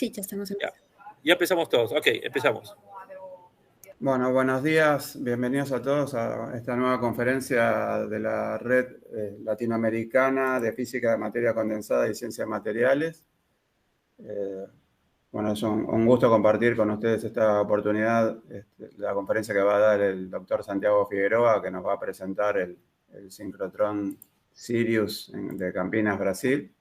Sí, ya estamos Ya, ya empezamos todos. Ok, empezamos. Bueno, buenos días. Bienvenidos a todos a esta nueva conferencia de la Red Latinoamericana de Física de Materia Condensada y Ciencias Materiales. Bueno, es un gusto compartir con ustedes esta oportunidad, la conferencia que va a dar el doctor Santiago Figueroa, que nos va a presentar el sincrotrón Sirius de Campinas, Brasil.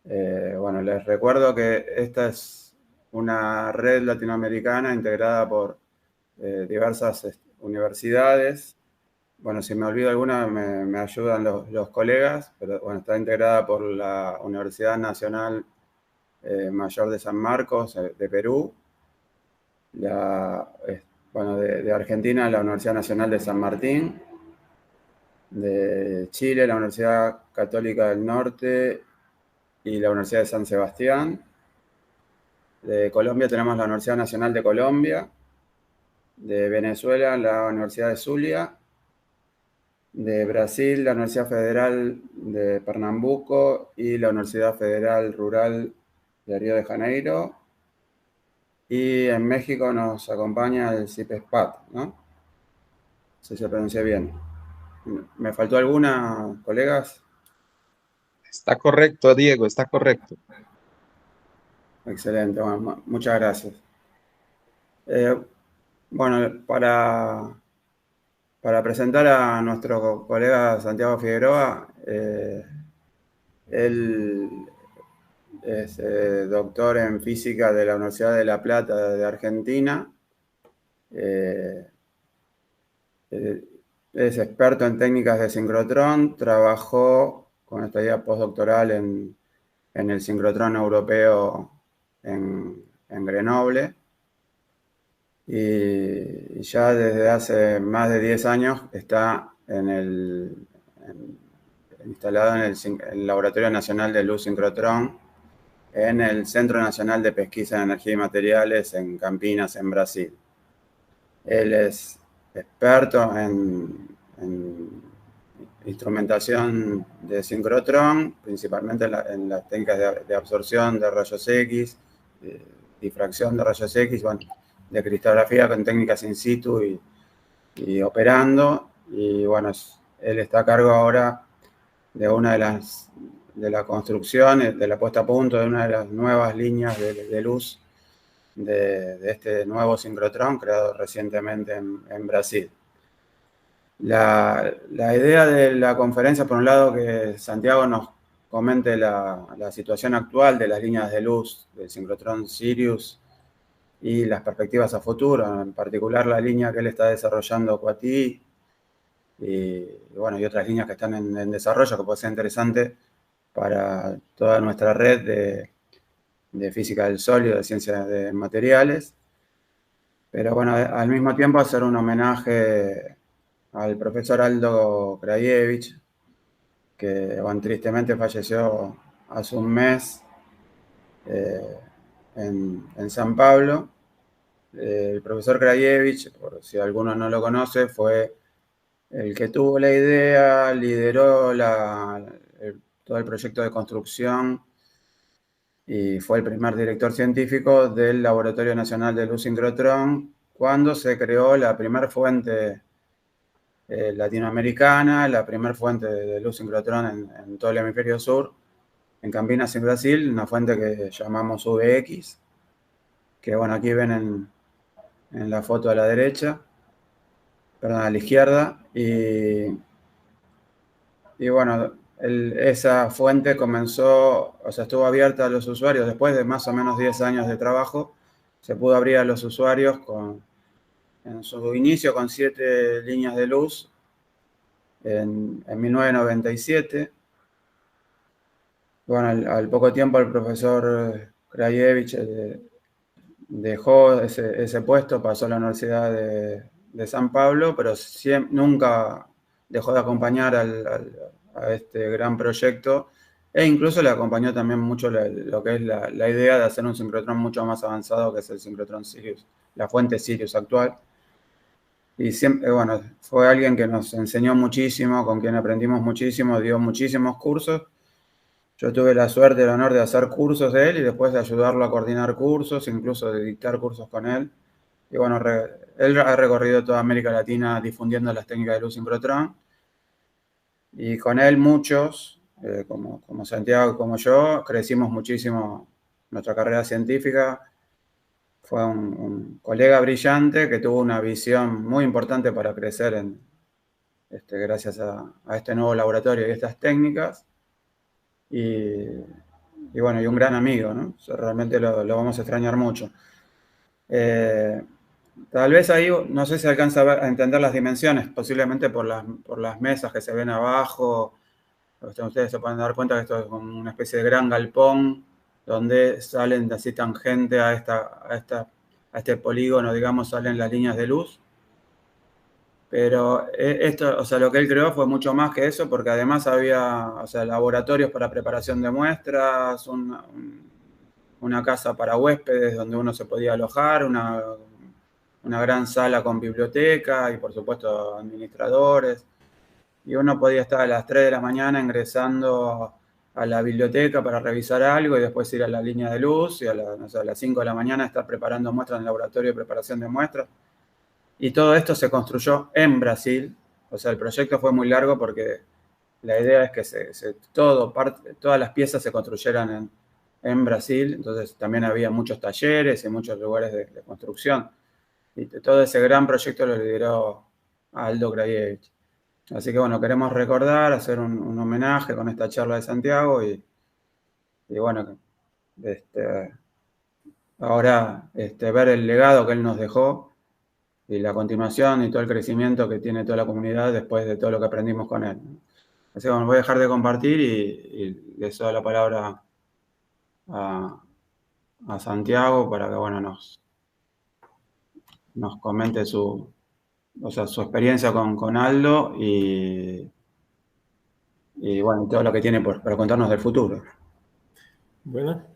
Bueno, les recuerdo que esta es una red latinoamericana integrada por diversas universidades. Bueno, si me olvido alguna me ayudan los colegas, pero bueno, está integrada por la Universidad Nacional Mayor de San Marcos de Perú, de Argentina la Universidad Nacional de San Martín, de Chile la Universidad Católica del Norte y la Universidad de San Sebastián. De Colombia tenemos la Universidad Nacional de Colombia, de Venezuela la Universidad de Zulia, de Brasil la Universidad Federal de Pernambuco y la Universidad Federal Rural de Río de Janeiro, y en México nos acompaña el CIPESPAT, ¿no? No sé si se pronuncia bien. ¿Me faltó alguna, colegas? Está correcto, Diego, está correcto. Excelente, bueno, muchas gracias. Bueno, para presentar a nuestro colega Santiago Figueroa, él es doctor en física de la Universidad de La Plata de Argentina. Es experto en técnicas de sincrotrón, trabajó con estadía postdoctoral en el sincrotrón europeo en Grenoble, y ya desde hace más de 10 años está instalado en el Laboratorio Nacional de Luz Sincrotrón en el Centro Nacional de Pesquisa en Energía y Materiales en Campinas, en Brasil. Él es experto en instrumentación de sincrotrón, principalmente en las técnicas de absorción de rayos X, difracción de rayos X, bueno, de cristalografía con técnicas in situ y operando. Y bueno, él está a cargo ahora de una de la construcción, de la puesta a punto de una de las nuevas líneas de luz de este nuevo sincrotrón creado recientemente en Brasil. La idea de la conferencia, por un lado, que Santiago nos comente la situación actual de las líneas de luz del sincrotrón Sirius y las perspectivas a futuro, en particular la línea que él está desarrollando Coatí y otras líneas que están en desarrollo, que puede ser interesante para toda nuestra red de física del sólido, de ciencias de materiales. Pero bueno, al mismo tiempo hacer un homenaje al profesor Aldo Krajewicz, que tristemente falleció hace un mes en San Pablo. El profesor Krajewicz, por si alguno no lo conoce, fue el que tuvo la idea, lideró todo el proyecto de construcción y fue el primer director científico del Laboratorio Nacional de Luz Sincrotrón cuando se creó la primera fuente latinoamericana, la primera fuente de luz sincrotrón en todo el hemisferio sur, en Campinas, en Brasil, una fuente que llamamos VX, que bueno, aquí ven en la foto a la derecha, perdón, a la izquierda, y bueno, esa fuente comenzó, o sea, estuvo abierta a los usuarios después de más o menos 10 años de trabajo. Se pudo abrir a los usuarios en su inicio con 7 líneas de luz en 1997. Bueno, al poco tiempo el profesor Krajewicz dejó ese puesto, pasó a la Universidad de San Pablo, pero nunca dejó de acompañar a este gran proyecto, e incluso le acompañó también mucho lo que es la idea de hacer un sincrotrón mucho más avanzado, que es el sincrotrón Sirius, la fuente Sirius actual. Y siempre, bueno, fue alguien que nos enseñó muchísimo, con quien aprendimos muchísimo, dio muchísimos cursos. Yo tuve la suerte y el honor de hacer cursos de él y después de ayudarlo a coordinar cursos, incluso de dictar cursos con él. Y bueno, él ha recorrido toda América Latina difundiendo las técnicas de luz sincrotrón. Y con él muchos, como Santiago y como yo, crecimos muchísimo nuestra carrera científica. Fue un colega brillante que tuvo una visión muy importante para crecer gracias a este nuevo laboratorio y estas técnicas. Y bueno, y un gran amigo, ¿no? O sea, realmente lo vamos a extrañar mucho. Tal vez ahí no sé si alcanza a entender las dimensiones, posiblemente por las mesas que se ven abajo. Ustedes se pueden dar cuenta que esto es como una especie de gran galpón donde salen así tangente a este polígono, digamos, salen las líneas de luz. Pero esto, o sea, lo que él creó fue mucho más que eso, porque además había, o sea, laboratorios para preparación de muestras, una casa para huéspedes donde uno se podía alojar, una gran sala con biblioteca y por supuesto administradores. Y uno podía estar a las 3 de la mañana ingresando a la biblioteca para revisar algo y después ir a la línea de luz y no sé, a las 5 de la mañana estar preparando muestras en el laboratorio de preparación de muestras. Y todo esto se construyó en Brasil. O sea, el proyecto fue muy largo porque la idea es que todas las piezas se construyeran en Brasil. Entonces también había muchos talleres y muchos lugares de construcción. Y todo ese gran proyecto lo lideró Aldo Krajewicz. Así que bueno, queremos recordar, hacer un homenaje con esta charla de Santiago y bueno, ahora ver el legado que él nos dejó y la continuación y todo el crecimiento que tiene toda la comunidad después de todo lo que aprendimos con él. Así que bueno, voy a dejar de compartir y les doy la palabra a Santiago para que bueno, nos comente su experiencia con Aldo y bueno, todo lo que tiene para contarnos del futuro. Bueno,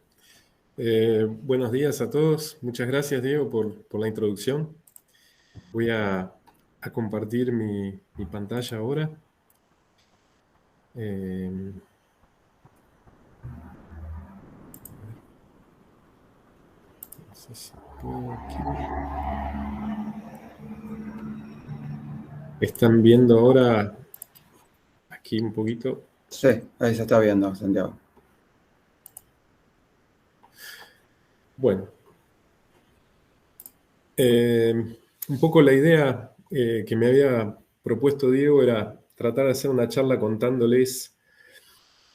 buenos días a todos. Muchas gracias, Diego, por la introducción. Voy a compartir mi pantalla ahora. No sé si puedo aquí. ¿Están viendo ahora aquí un poquito? Sí, ahí se está viendo, Santiago. Bueno, un poco la idea que me había propuesto Diego era tratar de hacer una charla contándoles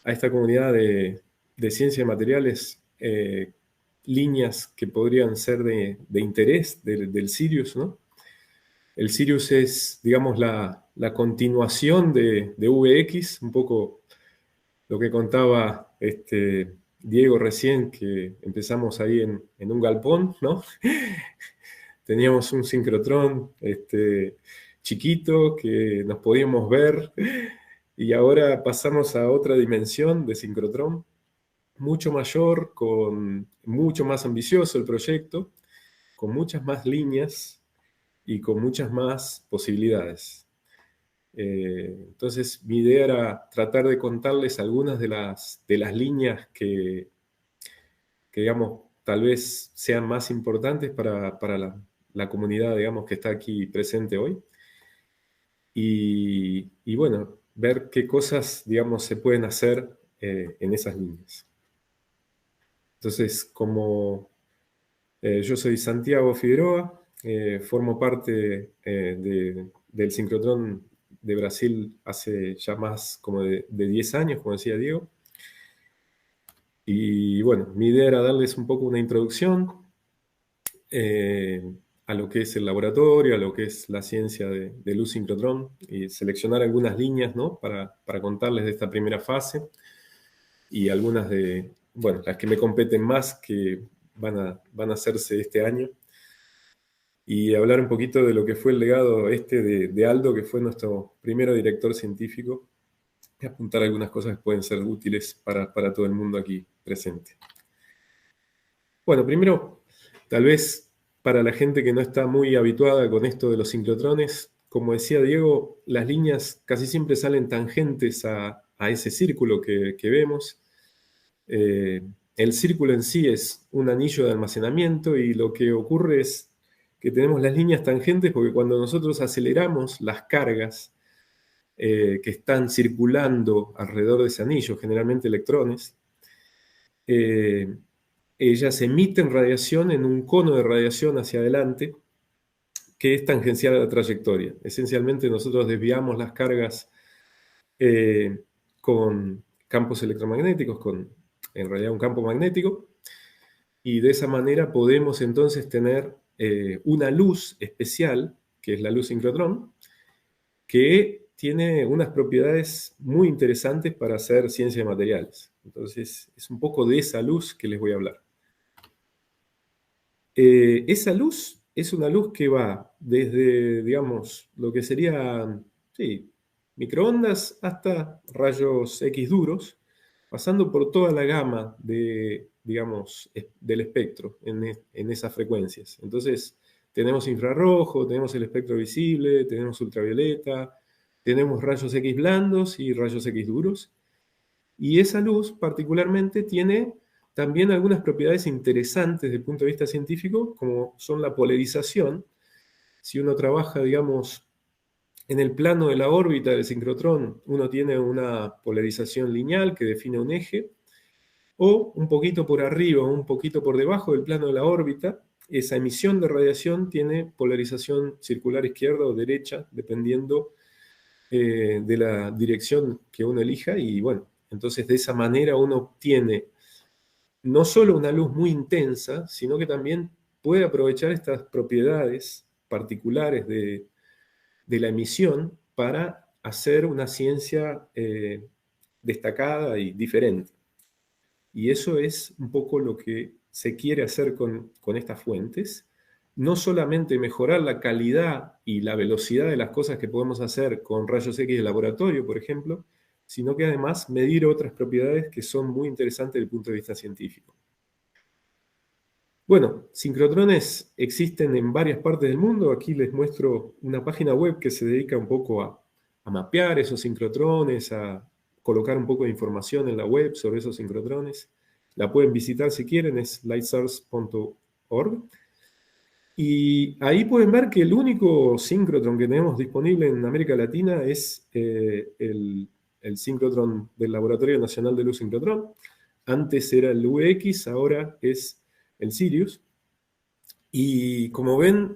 a esta comunidad de ciencia de materiales líneas que podrían ser de interés del Sirius, ¿no? El Sirius es, digamos, la continuación de VX, un poco lo que contaba Diego recién, que empezamos ahí en un galpón, ¿no? Teníamos un sincrotrón chiquito que nos podíamos ver y ahora pasamos a otra dimensión de sincrotrón, mucho mayor, mucho más ambicioso el proyecto, con muchas más líneas y con muchas más posibilidades. Entonces mi idea era tratar de contarles algunas de las líneas que digamos, tal vez sean más importantes para la comunidad, digamos, que está aquí presente hoy. Y bueno, ver qué cosas, digamos, se pueden hacer en esas líneas. Entonces, como yo soy Santiago Figueroa, formo parte del sincrotrón de Brasil hace ya más como de 10 años, como decía Diego. Y bueno, mi idea era darles un poco una introducción a lo que es el laboratorio, a lo que es la ciencia de luz sincrotrón y seleccionar algunas líneas, ¿no? para contarles de esta primera fase y algunas de, bueno, las que me competen más que van a hacerse este año y hablar un poquito de lo que fue el legado de Aldo, que fue nuestro primero director científico, y apuntar algunas cosas que pueden ser útiles para todo el mundo aquí presente. Bueno, primero, tal vez para la gente que no está muy habituada con esto de los sincrotrones, como decía Diego, las líneas casi siempre salen tangentes a ese círculo que vemos. El círculo en sí es un anillo de almacenamiento y lo que ocurre es que tenemos las líneas tangentes porque cuando nosotros aceleramos las cargas que están circulando alrededor de ese anillo, generalmente electrones, ellas emiten radiación en un cono de radiación hacia adelante que es tangencial a la trayectoria. Esencialmente nosotros desviamos las cargas con campos electromagnéticos, con en realidad un campo magnético, y de esa manera podemos entonces tener una luz especial, que es la luz sincrotrón, que tiene unas propiedades muy interesantes para hacer ciencia de materiales. Entonces, es un poco de esa luz que les voy a hablar. Esa luz es una luz que va desde, digamos, lo que sería, sí, microondas hasta rayos X duros, pasando por toda la gama de, digamos, del espectro en esas frecuencias. Entonces, tenemos infrarrojo, tenemos el espectro visible, tenemos ultravioleta, tenemos rayos X blandos y rayos X duros. Y esa luz particularmente tiene también algunas propiedades interesantes desde el punto de vista científico, como son la polarización. Si uno trabaja, digamos, en el plano de la órbita del sincrotrón, uno tiene una polarización lineal que define un eje, o un poquito por arriba o un poquito por debajo del plano de la órbita, esa emisión de radiación tiene polarización circular izquierda o derecha, dependiendo de la dirección que uno elija, y bueno, entonces de esa manera uno obtiene no solo una luz muy intensa, sino que también puede aprovechar estas propiedades particulares de la emisión para hacer una ciencia destacada y diferente. Y eso es un poco lo que se quiere hacer con estas fuentes. No solamente mejorar la calidad y la velocidad de las cosas que podemos hacer con rayos X de laboratorio, por ejemplo, sino que además medir otras propiedades que son muy interesantes desde el punto de vista científico. Bueno, sincrotrones existen en varias partes del mundo. Aquí les muestro una página web que se dedica un poco a mapear esos sincrotrones, a colocar un poco de información en la web sobre esos sincrotrones. La pueden visitar si quieren, es lightsource.org. Y ahí pueden ver que el único sincrotrón que tenemos disponible en América Latina es el sincrotrón del Laboratorio Nacional de Luz Sincrotrón. Antes era el UX, ahora es el Sirius. Y como ven,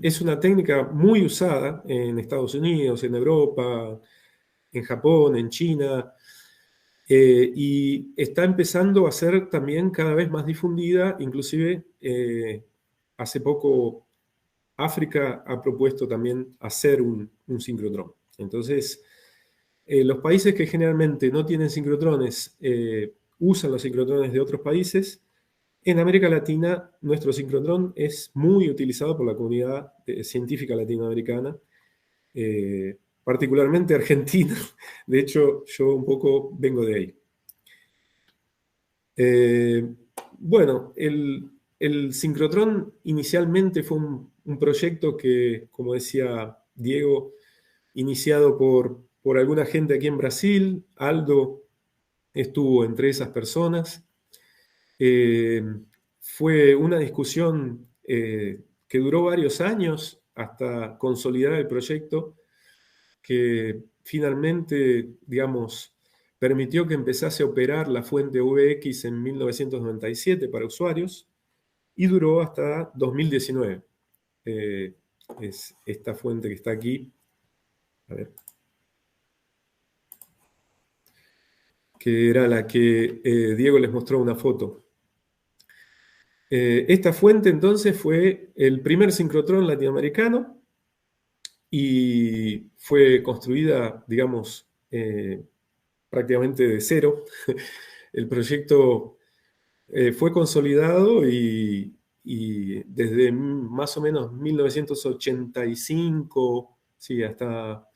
es una técnica muy usada en Estados Unidos, en Europa, en Japón, en China, y está empezando a ser también cada vez más difundida. Inclusive hace poco África ha propuesto también hacer un sincrotrón. Entonces, los países que generalmente no tienen sincrotrones usan los sincrotrones de otros países. En América Latina, nuestro sincrotrón es muy utilizado por la comunidad científica latinoamericana, particularmente argentina. De hecho, yo un poco vengo de ahí. Bueno, el sincrotrón inicialmente fue un proyecto que, como decía Diego, iniciado por alguna gente aquí en Brasil. Aldo estuvo entre esas personas. Fue una discusión que duró varios años hasta consolidar el proyecto, que finalmente, digamos, permitió que empezase a operar la fuente VX en 1997 para usuarios y duró hasta 2019. Es esta fuente que está aquí. A ver. Que era la que Diego les mostró una foto. Esta fuente entonces fue el primer sincrotrón latinoamericano y fue construida, digamos, prácticamente de cero. El proyecto fue consolidado y desde más o menos 1985, sí, hasta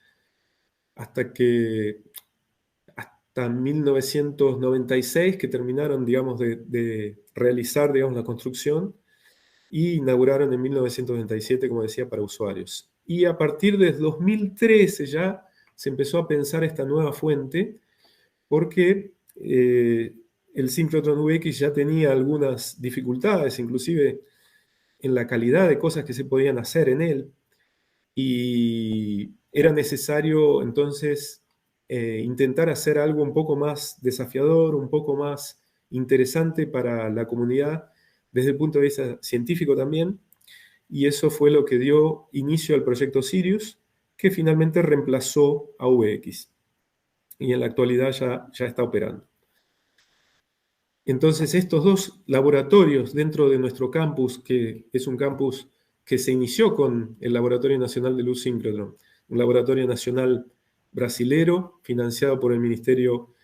1996, que terminaron, digamos, de realizar, digamos, la construcción, y inauguraron en 1997, como decía, para usuarios. Y a partir de 2013 ya se empezó a pensar esta nueva fuente, porque el synchrotron VX ya tenía algunas dificultades, inclusive en la calidad de cosas que se podían hacer en él, y era necesario entonces intentar hacer algo un poco más desafiador, un poco más interesante para la comunidad desde el punto de vista científico también, y eso fue lo que dio inicio al proyecto Sirius, que finalmente reemplazó a VX, y en la actualidad ya está operando. Entonces, estos dos laboratorios dentro de nuestro campus, que es un campus que se inició con el Laboratorio Nacional de Luz Síncrotron, un laboratorio nacional brasilero financiado por el Ministerio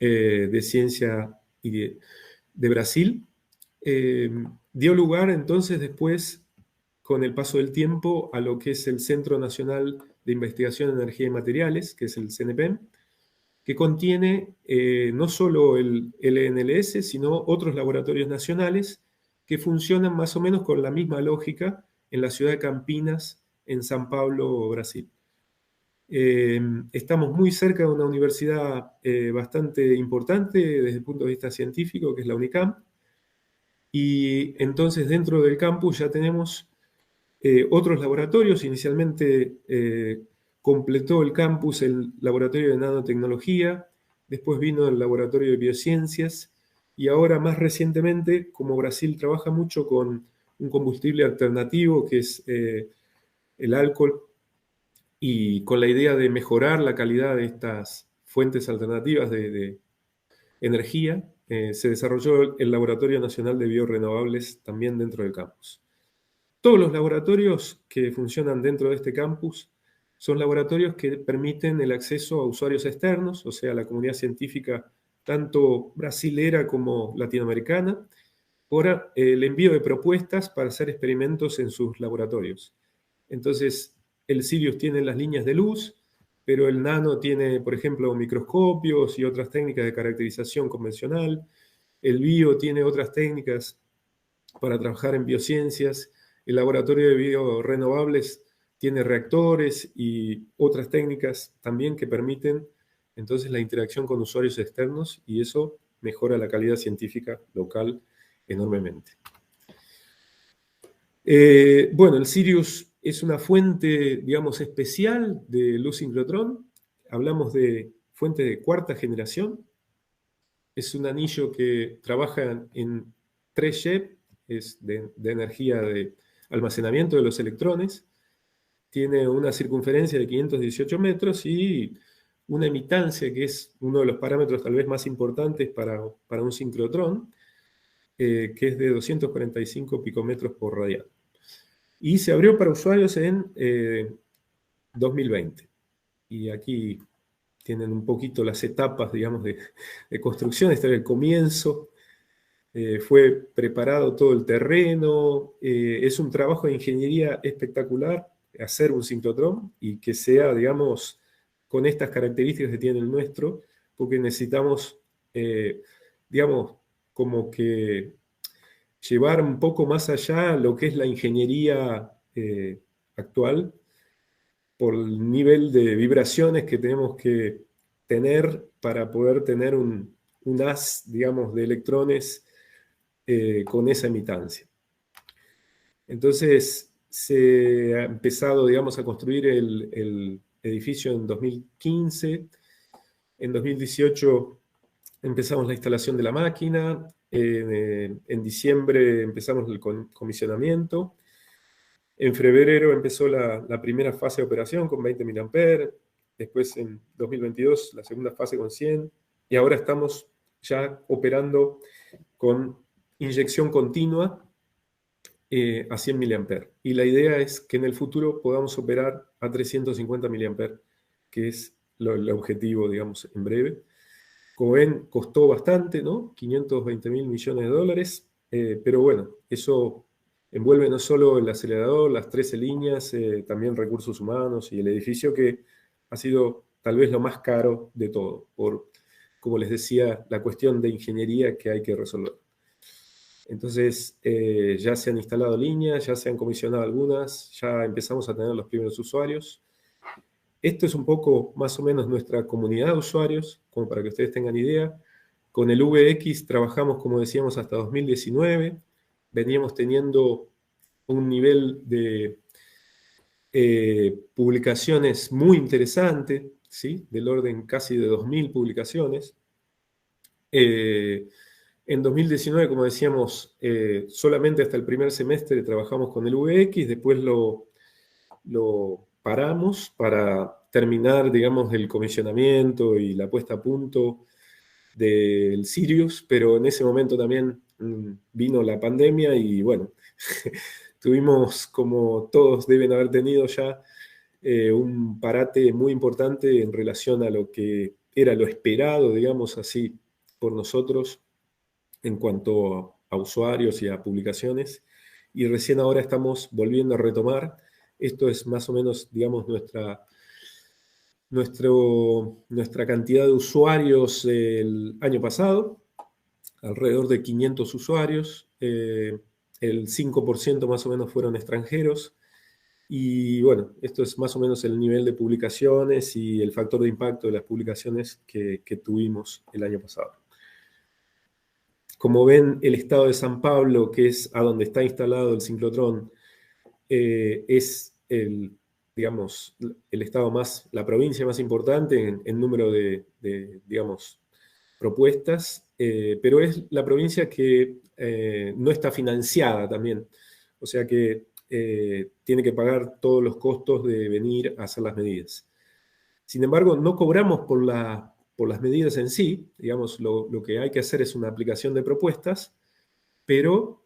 de Ciencia y de Brasil, dio lugar entonces después, con el paso del tiempo, a lo que es el Centro Nacional de Investigación en Energía y Materiales, que es el CNPEM, que contiene no solo el LNLS, sino otros laboratorios nacionales que funcionan más o menos con la misma lógica en la ciudad de Campinas, en San Pablo, Brasil. Estamos muy cerca de una universidad bastante importante desde el punto de vista científico, que es la UNICAM, y entonces dentro del campus ya tenemos otros laboratorios. Inicialmente completó el campus el laboratorio de nanotecnología, después vino el laboratorio de biociencias, y ahora más recientemente, como Brasil trabaja mucho con un combustible alternativo que es el alcohol, y con la idea de mejorar la calidad de estas fuentes alternativas de energía, se desarrolló el Laboratorio Nacional de Biorrenovables también dentro del campus. Todos los laboratorios que funcionan dentro de este campus son laboratorios que permiten el acceso a usuarios externos, o sea, a la comunidad científica tanto brasilera como latinoamericana, por el envío de propuestas para hacer experimentos en sus laboratorios. Entonces, el Sirius tiene las líneas de luz, pero el Nano tiene, por ejemplo, microscopios y otras técnicas de caracterización convencional. El Bio tiene otras técnicas para trabajar en biociencias. El laboratorio de biorrenovables tiene reactores y otras técnicas también que permiten entonces la interacción con usuarios externos, y eso mejora la calidad científica local enormemente. Bueno, el Sirius es una fuente, digamos, especial de luz síncrotrón. Hablamos de fuente de cuarta generación. Es un anillo que trabaja en 3G, es de energía de almacenamiento de los electrones. Tiene una circunferencia de 518 metros y una emitancia, que es uno de los parámetros tal vez más importantes para un sincrotrón, que es de 245 picometros por radián. Y se abrió para usuarios en 2020. Y aquí tienen un poquito las etapas, digamos, de construcción. Este era el comienzo. Fue preparado todo el terreno. Es un trabajo de ingeniería espectacular hacer un sincrotrón y que sea, digamos, con estas características que tiene el nuestro, porque necesitamos, digamos, como que llevar un poco más allá lo que es la ingeniería actual, por el nivel de vibraciones que tenemos que tener para poder tener un haz, digamos, de electrones con esa emitancia. Entonces se ha empezado, digamos, a construir el edificio en 2015. En 2018 empezamos la instalación de la máquina. En diciembre empezamos el comisionamiento. En febrero empezó la primera fase de operación con 20 mA. Después en 2022 la segunda fase con 100. Y ahora estamos ya operando con inyección continua a 100 mA. Y la idea es que en el futuro podamos operar a 350 mA, que es el objetivo, digamos, en breve. Como ven, costó bastante, ¿no? 520.000 millones de dólares, pero bueno, eso envuelve no solo el acelerador, las 13 líneas, también recursos humanos y el edificio, que ha sido tal vez lo más caro de todo, por, como les decía, la cuestión de ingeniería que hay que resolver. Entonces, ya se han instalado líneas, ya se han comisionado algunas, ya empezamos a tener los primeros usuarios. Esto es un poco más o menos nuestra comunidad de usuarios, como para que ustedes tengan idea. Con el VX trabajamos, como decíamos, hasta 2019. Veníamos teniendo un nivel de publicaciones muy interesante, ¿sí? Del orden casi de 2000 publicaciones. En 2019, como decíamos, solamente hasta el primer semestre trabajamos con el VX, después lo paramos para terminar, digamos, el comisionamiento y la puesta a punto del Sirius, pero en ese momento también vino la pandemia y bueno, tuvimos, como todos deben haber tenido ya, un parate muy importante en relación a lo que era lo esperado, digamos así, por nosotros en cuanto a usuarios y a publicaciones, y recién ahora estamos volviendo a retomar. Esto es más o menos, digamos, nuestra cantidad de usuarios el año pasado, alrededor de 500 usuarios, el 5% más o menos fueron extranjeros, y bueno, esto es más o menos el nivel de publicaciones y el factor de impacto de las publicaciones que tuvimos el año pasado. Como ven, el estado de San Pablo, que es a donde está instalado el ciclotrón, es digamos, el estado la provincia más importante en número de, digamos, propuestas, pero es la provincia que no está financiada también. O sea que tiene que pagar todos los costos de venir a hacer las medidas. Sin embargo, no cobramos por las medidas en sí. Digamos, lo que hay que hacer es una aplicación de propuestas, pero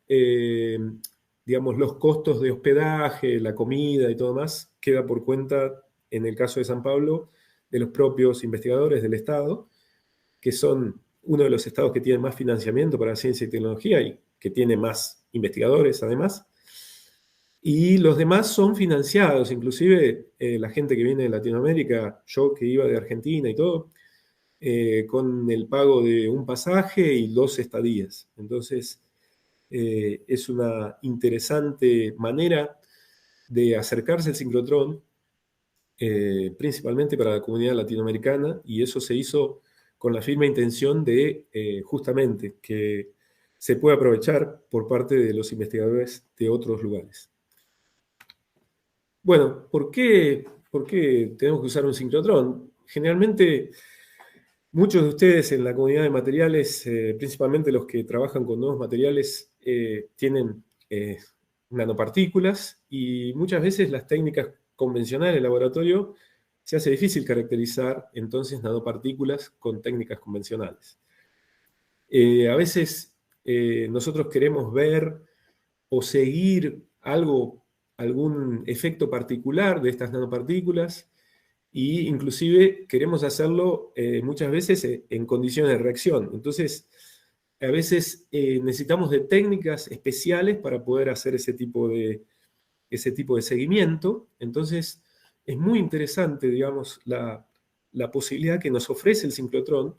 digamos, los costos de hospedaje, la comida y todo más, queda por cuenta, en el caso de San Pablo, de los propios investigadores del Estado, que son uno de los estados que tiene más financiamiento para ciencia y tecnología y que tiene más investigadores además. Y los demás son financiados, inclusive la gente que viene de Latinoamérica, yo que iba de Argentina y todo, con el pago de un pasaje y 2 estadías. Entonces, es una interesante manera de acercarse al ciclotrón, principalmente para la comunidad latinoamericana, y eso se hizo con la firme intención de justamente que se pueda aprovechar por parte de los investigadores de otros lugares. Bueno, ¿por qué tenemos que usar un ciclotrón? Generalmente, muchos de ustedes en la comunidad de materiales, principalmente los que trabajan con nuevos materiales, tienen nanopartículas, y muchas veces las técnicas convencionales del laboratorio se hace difícil caracterizar entonces nanopartículas con técnicas convencionales. A veces nosotros queremos ver o seguir algún efecto particular de estas nanopartículas, e inclusive queremos hacerlo muchas veces en condiciones de reacción. Entonces, a veces necesitamos de técnicas especiales para poder hacer ese tipo de seguimiento. Entonces, es muy interesante, digamos, la posibilidad que nos ofrece el ciclotrón,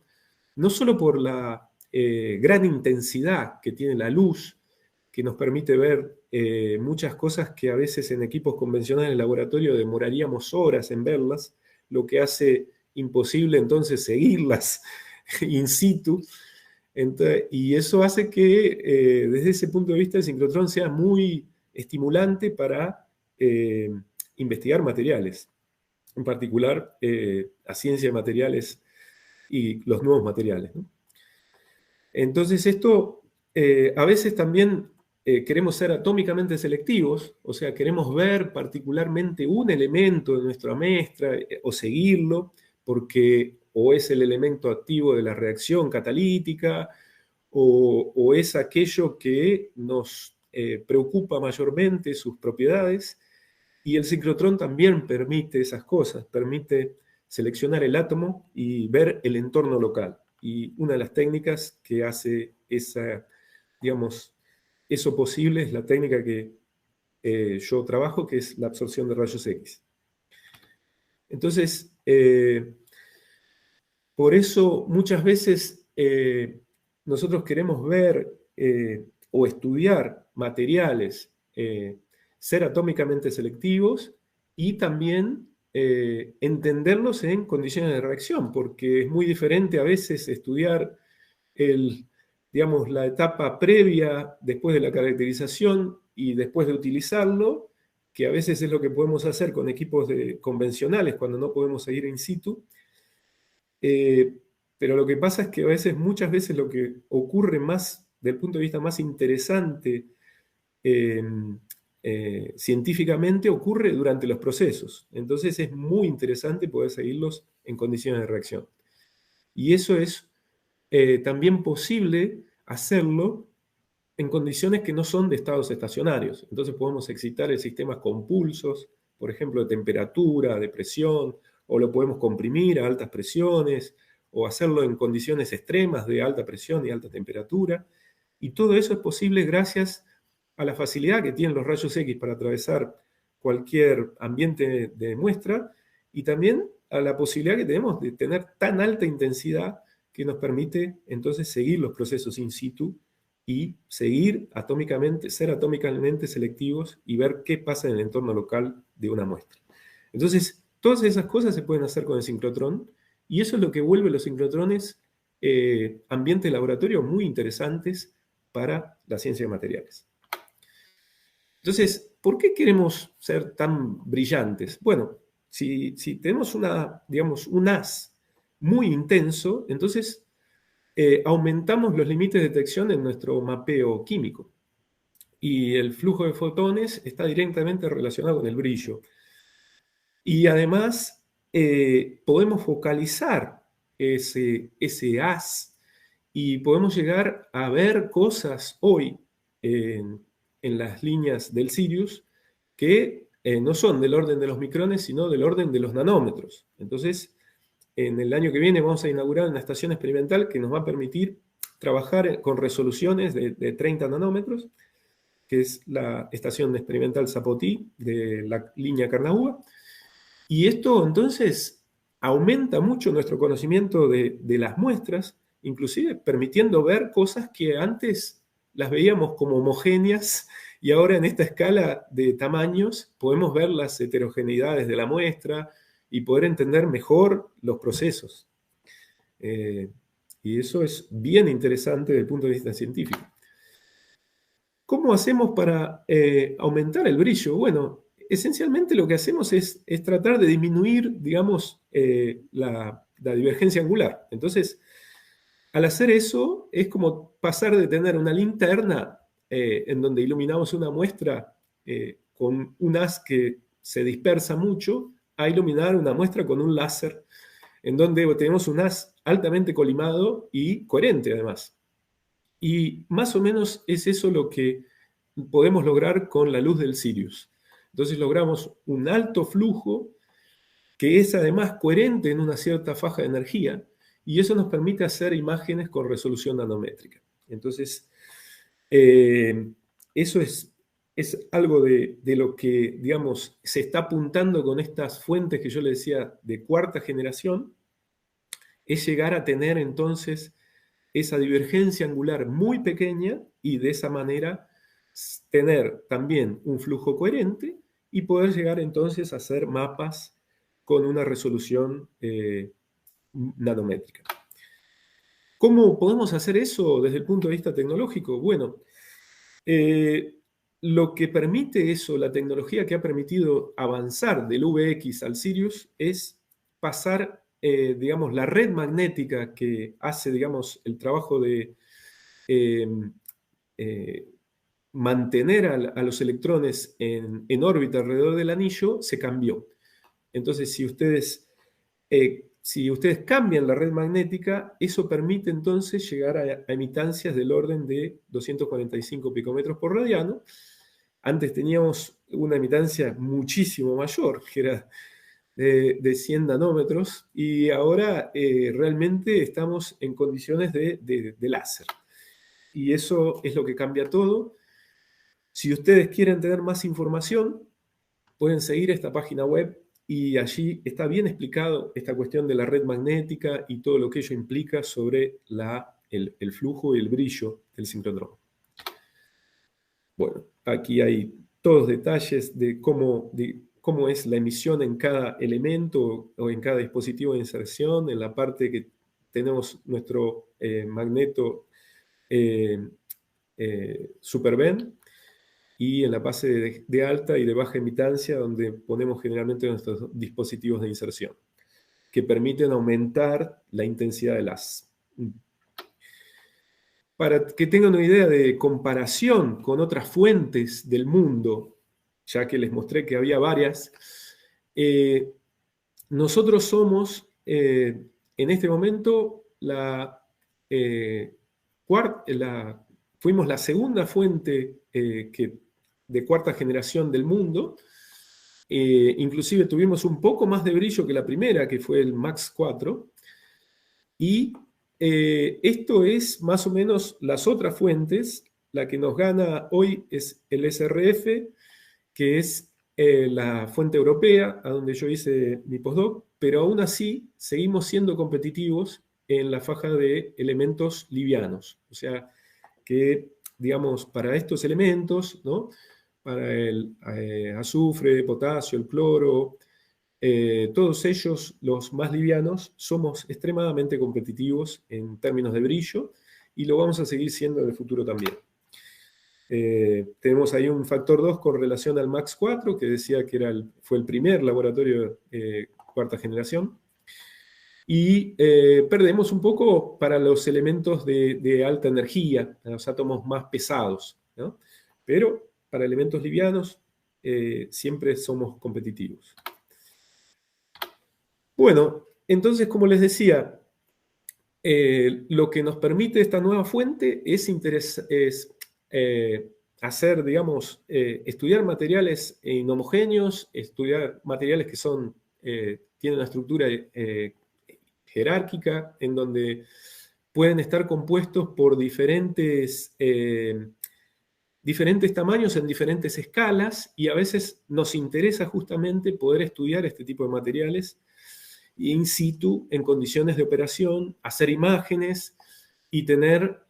no solo por la gran intensidad que tiene la luz, que nos permite ver muchas cosas que a veces en equipos convencionales de laboratorio demoraríamos horas en verlas, lo que hace imposible entonces seguirlas in situ. Y eso hace que desde ese punto de vista el ciclotrón sea muy estimulante para investigar materiales, en particular la ciencia de materiales y los nuevos materiales, ¿no? Entonces esto, a veces también queremos ser atómicamente selectivos, o sea, queremos ver particularmente un elemento de nuestra muestra o seguirlo, porque o es el elemento activo de la reacción catalítica, o es aquello que nos preocupa mayormente, sus propiedades, y el ciclotrón también permite esas cosas, permite seleccionar el átomo y ver el entorno local. Y una de las técnicas que hace digamos, eso posible es la técnica que yo trabajo, que es la absorción de rayos X. Entonces, por eso muchas veces nosotros queremos ver o estudiar materiales, ser atómicamente selectivos y también entenderlos en condiciones de reacción, porque es muy diferente a veces estudiar digamos, la etapa previa después de la caracterización y después de utilizarlo, que a veces es lo que podemos hacer con equipos convencionales cuando no podemos seguir in situ. Pero lo que pasa es que muchas veces lo que ocurre más, del punto de vista más interesante científicamente, ocurre durante los procesos. Entonces es muy interesante poder seguirlos en condiciones de reacción. Y eso es también posible hacerlo en condiciones que no son de estados estacionarios. Entonces podemos excitar el sistema con pulsos, por ejemplo, de temperatura, de presión, o lo podemos comprimir a altas presiones, o hacerlo en condiciones extremas de alta presión y alta temperatura. Y todo eso es posible gracias a la facilidad que tienen los rayos X para atravesar cualquier ambiente de muestra, y también a la posibilidad que tenemos de tener tan alta intensidad que nos permite entonces seguir los procesos in situ y seguir ser atómicamente selectivos y ver qué pasa en el entorno local de una muestra. Entonces, todas esas cosas se pueden hacer con el sincrotrón, y eso es lo que vuelve los sincrotrones ambientes de laboratorio muy interesantes para la ciencia de materiales. Entonces, ¿por qué queremos ser tan brillantes? Bueno, si tenemos digamos, un haz muy intenso, entonces aumentamos los límites de detección en nuestro mapeo químico. Y el flujo de fotones está directamente relacionado con el brillo. Y además podemos focalizar ese haz y podemos llegar a ver cosas hoy en las líneas del Sirius que no son del orden de los micrones, sino del orden de los nanómetros. Entonces, en el año que viene vamos a inaugurar una estación experimental que nos va a permitir trabajar con resoluciones de 30 nanómetros, que es la estación experimental Zapotí de la línea Carnaúba. Y esto entonces aumenta mucho nuestro conocimiento de las muestras, inclusive permitiendo ver cosas que antes las veíamos como homogéneas, y ahora en esta escala de tamaños podemos ver las heterogeneidades de la muestra y poder entender mejor los procesos. Y eso es bien interesante desde el punto de vista científico. ¿Cómo hacemos para aumentar el brillo? Bueno, esencialmente lo que hacemos es tratar de disminuir, digamos, la divergencia angular. Entonces, al hacer eso, es como pasar de tener una linterna en donde iluminamos una muestra con un haz que se dispersa mucho, a iluminar una muestra con un láser, en donde tenemos un haz altamente colimado y coherente además. Y más o menos es eso lo que podemos lograr con la luz del Sirius. Entonces logramos un alto flujo que es además coherente en una cierta faja de energía, y eso nos permite hacer imágenes con resolución nanométrica. Entonces, eso es algo de lo que, digamos, se está apuntando con estas fuentes que yo le decía de cuarta generación, es llegar a tener entonces esa divergencia angular muy pequeña y de esa manera tener también un flujo coherente y poder llegar entonces a hacer mapas con una resolución nanométrica. ¿Cómo podemos hacer eso desde el punto de vista tecnológico? Bueno, lo que permite eso, la tecnología que ha permitido avanzar del VX al Sirius, es pasar, digamos, la red magnética que hace, digamos, el trabajo de mantener a los electrones en órbita alrededor del anillo, se cambió. Entonces, si ustedes cambian la red magnética, eso permite entonces llegar a emitancias del orden de 245 picómetros por radiano. Antes teníamos una emitancia muchísimo mayor, que era de 100 nanómetros, y ahora realmente estamos en condiciones de láser. Y eso es lo que cambia todo. Si ustedes quieren tener más información, pueden seguir esta página web, y allí está bien explicado esta cuestión de la red magnética y todo lo que ello implica sobre el flujo y el brillo del sincrotrón. Bueno, aquí hay todos detalles de cómo es la emisión en cada elemento o en cada dispositivo de inserción, en la parte que tenemos nuestro magneto superben, y en la fase de alta y de baja emitancia, donde ponemos generalmente nuestros dispositivos de inserción, que permiten aumentar la intensidad del haz. Para que tengan una idea de comparación con otras fuentes del mundo, ya que les mostré que había varias, nosotros somos, en este momento, fuimos la segunda fuente de cuarta generación del mundo. Inclusive tuvimos un poco más de brillo que la primera, que fue el Max 4. Y esto es más o menos las otras fuentes. La que nos gana hoy es el SRF, que es la fuente europea, a donde yo hice mi postdoc, pero aún así seguimos siendo competitivos en la faja de elementos livianos. O sea que, digamos, para estos elementos, ¿no? Para el azufre, potasio, el cloro, todos ellos, los más livianos, somos extremadamente competitivos en términos de brillo, y lo vamos a seguir siendo en el futuro también. Tenemos ahí un factor 2 con relación al Max 4, que decía que fue el primer laboratorio cuarta generación. Y perdemos un poco para los elementos de alta energía, los átomos más pesados, ¿no? Pero para elementos livianos siempre somos competitivos. Bueno, entonces, como les decía, lo que nos permite esta nueva fuente es hacer, digamos, estudiar materiales inhomogéneos, estudiar materiales que tienen una estructura jerárquica, en donde pueden estar compuestos por diferentes tamaños en diferentes escalas, y a veces nos interesa justamente poder estudiar este tipo de materiales in situ, en condiciones de operación, hacer imágenes y tener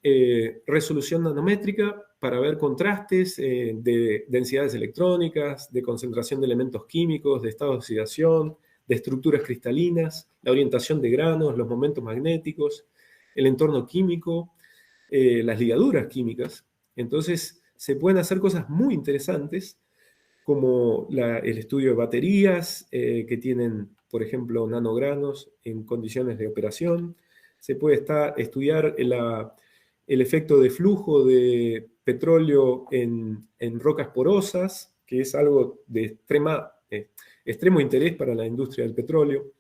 resolución nanométrica para ver contrastes de densidades electrónicas, de concentración de elementos químicos, de estado de oxidación, de estructuras cristalinas, la orientación de granos, los momentos magnéticos, el entorno químico, las ligaduras químicas. Entonces, se pueden hacer cosas muy interesantes, como el estudio de baterías que tienen, por ejemplo, nanogranos en condiciones de operación. Se puede estudiar el efecto de flujo de petróleo en rocas porosas, que es algo de extremo interés para la industria del petróleo.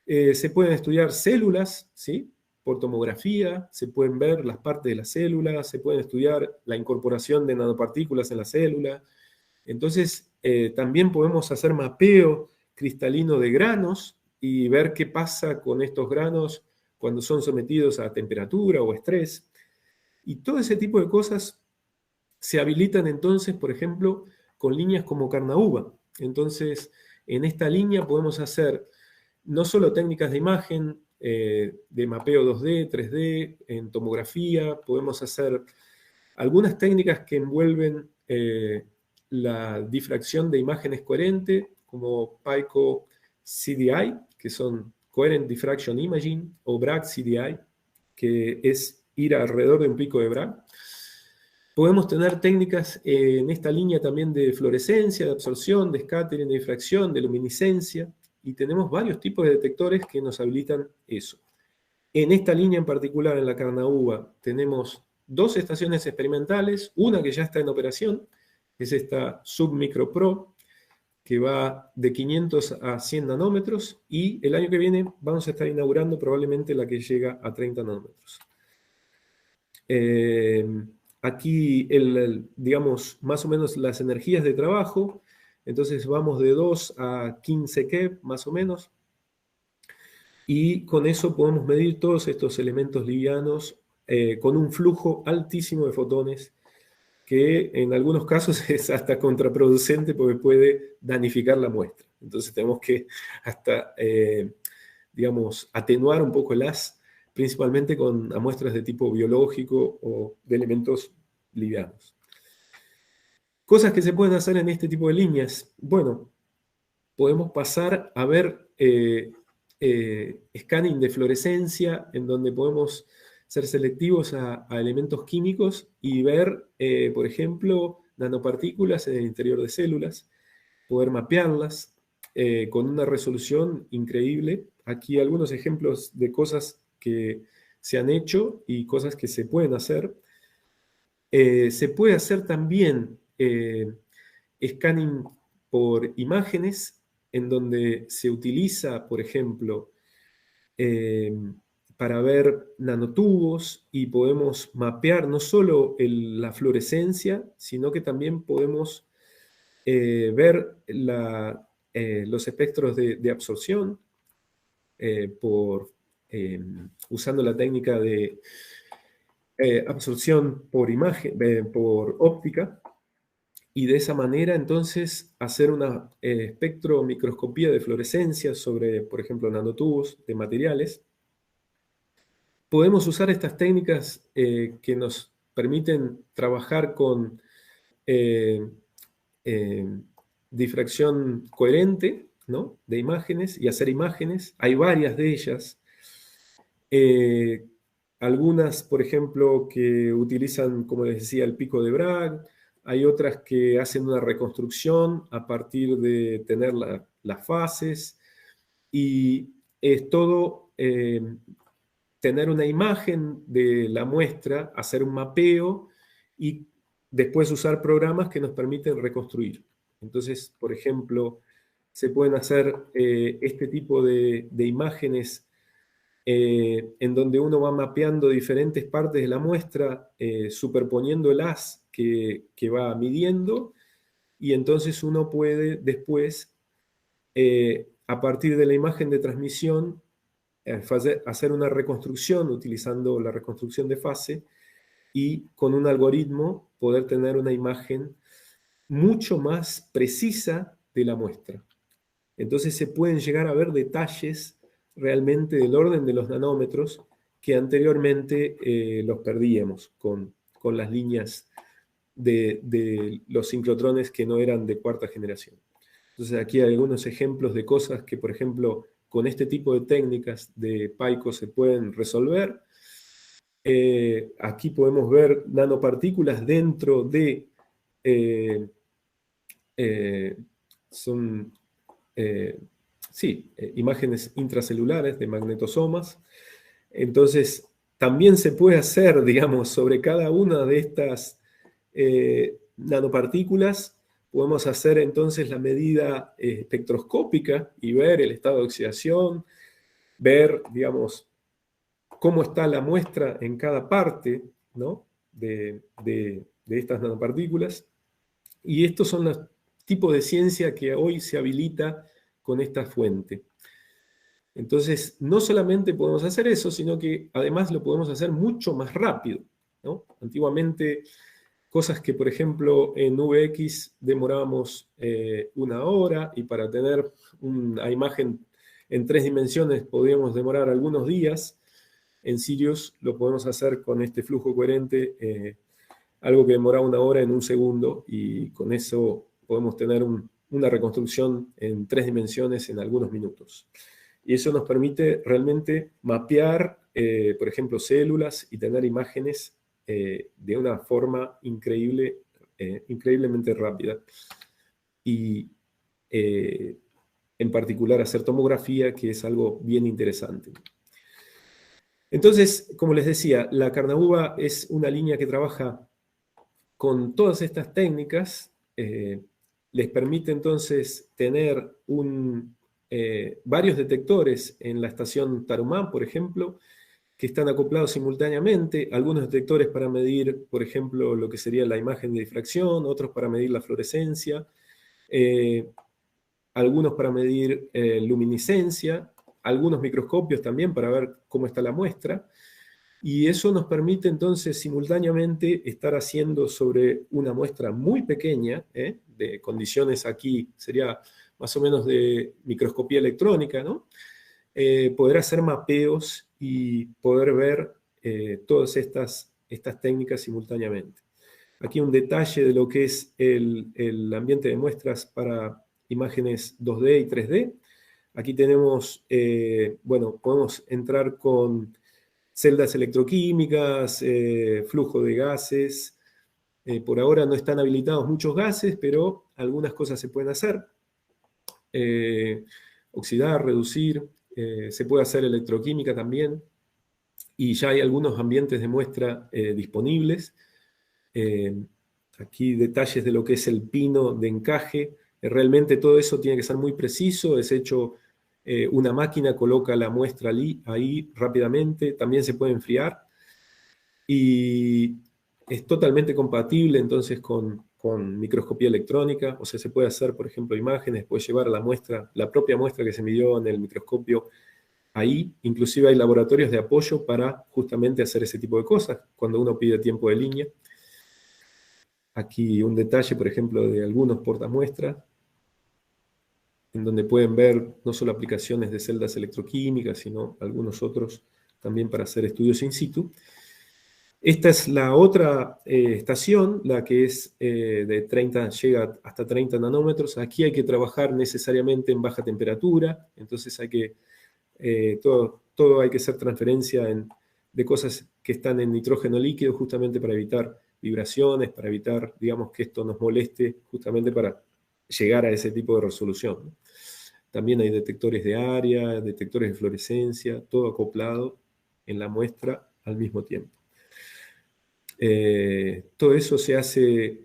Se pueden estudiar células, ¿sí? Por tomografía, se pueden ver las partes de la célula, se pueden estudiar la incorporación de nanopartículas en la célula. Entonces, también podemos hacer mapeo cristalino de granos y ver qué pasa con estos granos cuando son sometidos a temperatura o estrés. Y todo ese tipo de cosas se habilitan entonces, por ejemplo, con líneas como Carnaúba. Entonces, en esta línea podemos hacer no solo técnicas de imagen, de mapeo 2D, 3D, en tomografía, podemos hacer algunas técnicas que envuelven la difracción de imágenes coherente, como PICO CDI, que son Coherent Diffraction Imaging, o Bragg CDI, que es ir alrededor de un pico de Bragg. Podemos tener técnicas en esta línea también de fluorescencia, de absorción, de scattering, de difracción, de luminiscencia, y tenemos varios tipos de detectores que nos habilitan eso. En esta línea en particular, en la Carnaúba, tenemos 2 estaciones experimentales, una que ya está en operación, es esta Submicro Pro, que va de 500 a 100 nanómetros, y el año que viene vamos a estar inaugurando probablemente la que llega a 30 nanómetros. Aquí, digamos, más o menos las energías de trabajo, entonces vamos de 2 a 15 keV, más o menos, y con eso podemos medir todos estos elementos livianos con un flujo altísimo de fotones, que en algunos casos es hasta contraproducente porque puede danificar la muestra. Entonces tenemos que hasta, digamos, atenuar un poco el haz, principalmente con muestras de tipo biológico o de elementos livianos. Cosas que se pueden hacer en este tipo de líneas. Bueno, podemos pasar a ver scanning de fluorescencia, en donde podemos ser selectivos a elementos químicos y ver, por ejemplo, nanopartículas en el interior de células, poder mapearlas con una resolución increíble. Aquí algunos ejemplos de cosas que se han hecho y cosas que se pueden hacer. Se puede hacer también scanning por imágenes, en donde se utiliza, por ejemplo, para ver nanotubos y podemos mapear no solo la fluorescencia, sino que también podemos ver los espectros de absorción usando la técnica de absorción por imagen, por óptica, y de esa manera entonces hacer una espectromicroscopía de fluorescencia sobre, por ejemplo, nanotubos de materiales. Podemos usar estas técnicas que nos permiten trabajar con difracción coherente, ¿no?, de imágenes y hacer imágenes. Hay varias de ellas. Algunas, por ejemplo, que utilizan, como les decía, el pico de Bragg. Hay otras que hacen una reconstrucción a partir de tener las fases. Y es todo tener una imagen de la muestra, hacer un mapeo y después usar programas que nos permiten reconstruir. Entonces, por ejemplo, se pueden hacer este tipo de imágenes en donde uno va mapeando diferentes partes de la muestra, superponiéndolas que va midiendo, y entonces uno puede después, a partir de la imagen de transmisión, hacer una reconstrucción utilizando la reconstrucción de fase y con un algoritmo poder tener una imagen mucho más precisa de la muestra. Entonces se pueden llegar a ver detalles realmente del orden de los nanómetros que anteriormente los perdíamos con las líneas de los sincrotrones que no eran de cuarta generación. Entonces aquí hay algunos ejemplos de cosas que, por ejemplo, con este tipo de técnicas de Paico se pueden resolver. Aquí podemos ver nanopartículas dentro de... son imágenes intracelulares de magnetosomas. Entonces, también se puede hacer, digamos, sobre cada una de estas nanopartículas, podemos hacer entonces la medida espectroscópica y ver el estado de oxidación, ver, digamos, cómo está la muestra en cada parte, ¿no?, de estas nanopartículas. Y estos son los tipos de ciencia que hoy se habilita con esta fuente. Entonces, no solamente podemos hacer eso, sino que además lo podemos hacer mucho más rápido, ¿no? Antiguamente, cosas que, por ejemplo, en VX demorábamos 1 hora, y para tener una imagen en 3 dimensiones podíamos demorar algunos días. En Sirius lo podemos hacer con este flujo coherente, algo que demoraba 1 hora en 1 segundo, y con eso podemos tener una reconstrucción en 3 dimensiones en algunos minutos. Y eso nos permite realmente mapear, por ejemplo, células y tener imágenes de una forma increíblemente rápida. Y en particular hacer tomografía, que es algo bien interesante. Entonces, como les decía, la Carnaúba es una línea que trabaja con todas estas técnicas. Les permite entonces tener varios detectores en la estación Tarumán, por ejemplo, que están acoplados simultáneamente, algunos detectores para medir, por ejemplo, lo que sería la imagen de difracción, otros para medir la fluorescencia, algunos para medir luminiscencia, algunos microscopios también para ver cómo está la muestra. Y eso nos permite entonces simultáneamente estar haciendo sobre una muestra muy pequeña, de condiciones aquí, sería más o menos de microscopía electrónica, ¿no? Poder hacer mapeos y poder ver todas estas técnicas simultáneamente. Aquí un detalle de lo que es el ambiente de muestras para imágenes 2D y 3D. Aquí tenemos, bueno, podemos entrar con celdas electroquímicas, flujo de gases. Por ahora no están habilitados muchos gases, pero algunas cosas se pueden hacer. Oxidar, reducir, se puede hacer electroquímica también. Y ya hay algunos ambientes de muestra disponibles. Aquí detalles de lo que es el pino de encaje. Realmente todo eso tiene que ser muy preciso. Es hecho, una máquina coloca la muestra ahí rápidamente. También se puede enfriar. Y es totalmente compatible entonces con microscopía electrónica. O sea, se puede hacer, por ejemplo, imágenes, puede llevar la muestra, la propia muestra que se midió en el microscopio ahí. Inclusive hay laboratorios de apoyo para justamente hacer ese tipo de cosas cuando uno pide tiempo de línea. Aquí un detalle, por ejemplo, de algunos portamuestras, en donde pueden ver no solo aplicaciones de celdas electroquímicas, sino algunos otros también para hacer estudios in situ. Esta es la otra estación, la que es de 30, llega hasta 30 nanómetros. Aquí hay que trabajar necesariamente en baja temperatura, entonces hay que todo hay que hacer transferencia de cosas que están en nitrógeno líquido justamente para evitar vibraciones, para evitar, digamos, que esto nos moleste, justamente para llegar a ese tipo de resolución, ¿no? También hay detectores de área, detectores de fluorescencia, todo acoplado en la muestra al mismo tiempo. Todo eso se hace,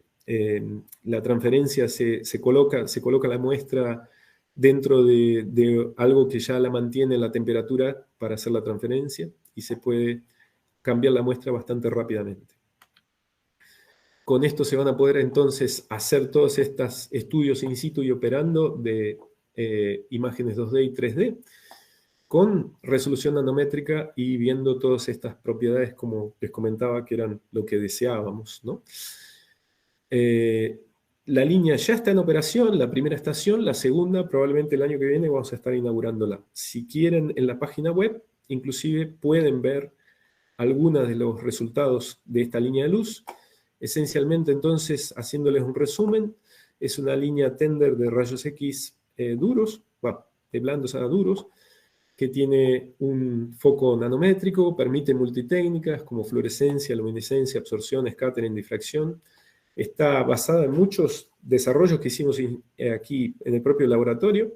la transferencia se coloca la muestra dentro de algo que ya la mantiene la temperatura para hacer la transferencia y se puede cambiar la muestra bastante rápidamente. Con esto se van a poder entonces hacer todos estos estudios in situ y operando de imágenes 2D y 3D con resolución nanométrica y viendo todas estas propiedades, como les comentaba, que eran lo que deseábamos, ¿no? La línea ya está en operación, la primera estación. La segunda, probablemente el año que viene, vamos a estar inaugurándola. Si quieren, en la página web, inclusive pueden ver algunos de los resultados de esta línea de luz. Esencialmente, entonces, haciéndoles un resumen, es una línea Tender de rayos X duros, de blandos a duros, que tiene un foco nanométrico, permite multitécnicas como fluorescencia, luminiscencia, absorción, scattering, difracción. Está basada en muchos desarrollos que hicimos aquí en el propio laboratorio.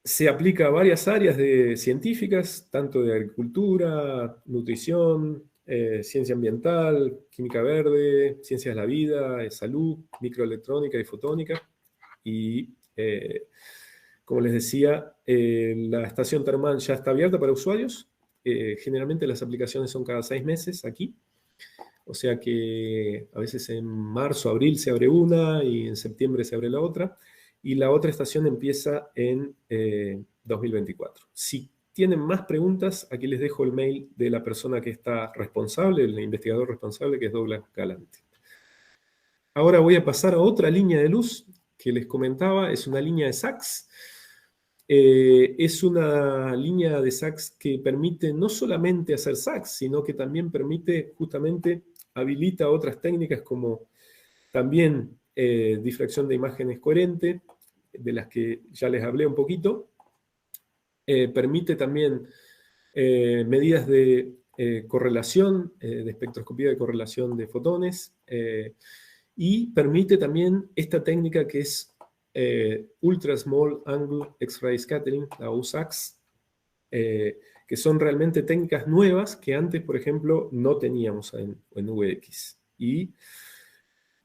Se aplica a varias áreas científicas, tanto de agricultura, nutrición, ciencia ambiental, química verde, ciencias de la vida, salud, microelectrónica y fotónica. Y como les decía, la estación termal ya está abierta para usuarios. Generalmente las aplicaciones son cada 6 meses aquí. O sea que a veces en marzo, abril se abre una y en septiembre se abre la otra. Y la otra estación empieza en 2024. Si tienen más preguntas, aquí les dejo el mail de la persona que está responsable, el investigador responsable, que es Douglas Galante. Ahora voy a pasar a otra línea de luz que les comentaba, es una línea de SACS. Es una línea de SACS que permite no solamente hacer SACS, sino que también permite, justamente, habilita otras técnicas como también difracción de imágenes coherente, de las que ya les hablé un poquito. Permite también medidas de correlación, de espectroscopía de correlación de fotones, y permite también esta técnica que es Ultra Small Angle X-Ray Scattering, la USACS, que son realmente técnicas nuevas que antes, por ejemplo, no teníamos en VX. Y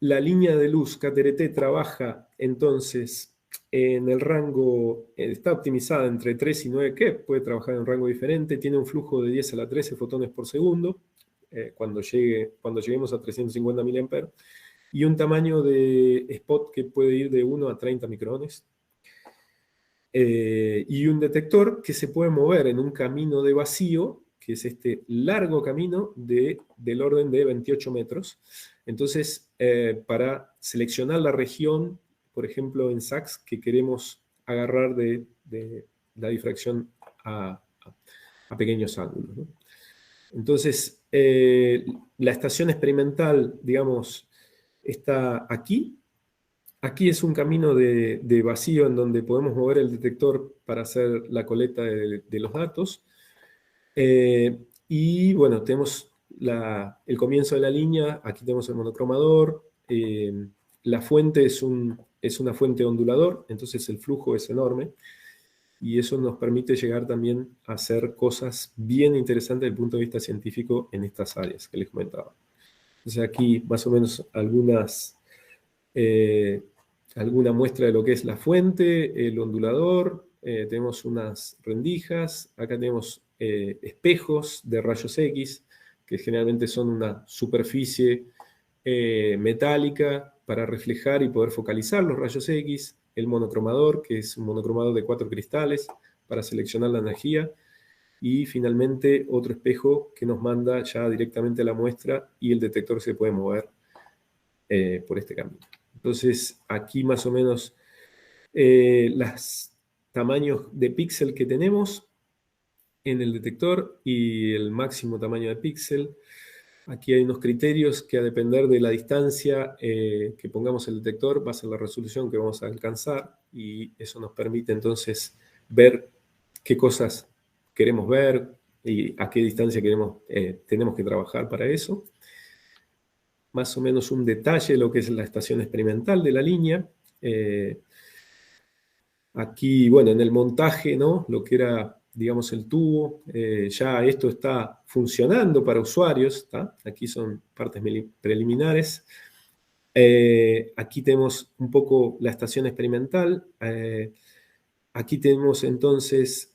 la línea de luz KTRT trabaja entonces en el rango, está optimizada entre 3 y 9 keV, puede trabajar en un rango diferente, tiene un flujo de 10 a la 13 fotones por segundo, cuando lleguemos a 350 mA, y un tamaño de spot que puede ir de 1 a 30 micrones. Y un detector que se puede mover en un camino de vacío, que es este largo camino del orden de 28 metros. Entonces, para seleccionar la región, por ejemplo, en SACS, que queremos agarrar de la difracción a pequeños ángulos, ¿no? Entonces, la estación experimental, digamos, está aquí. Aquí es un camino de vacío en donde podemos mover el detector para hacer la colecta de los datos. Y bueno, tenemos el comienzo de la línea, aquí tenemos el monocromador, la fuente es una fuente ondulador, entonces el flujo es enorme, y eso nos permite llegar también a hacer cosas bien interesantes desde el punto de vista científico en estas áreas que les comentaba. Entonces aquí más o menos alguna muestra de lo que es la fuente, el ondulador, tenemos unas rendijas, acá tenemos espejos de rayos X, que generalmente son una superficie metálica para reflejar y poder focalizar los rayos X, el monocromador, que es un monocromador de 4 cristales para seleccionar la energía, y finalmente otro espejo que nos manda ya directamente a la muestra y el detector se puede mover por este camino. Entonces, aquí más o menos los tamaños de píxel que tenemos en el detector y el máximo tamaño de píxel. Aquí hay unos criterios que a depender de la distancia que pongamos el detector va a ser la resolución que vamos a alcanzar, y eso nos permite entonces ver qué cosas queremos ver y a qué distancia tenemos que trabajar para eso. Más o menos un detalle de lo que es la estación experimental de la línea. Aquí, bueno, en el montaje, ¿no? Lo que era, digamos, el tubo, ya esto está funcionando para usuarios, ¿está? Aquí son partes preliminares. Aquí tenemos un poco la estación experimental. Aquí tenemos entonces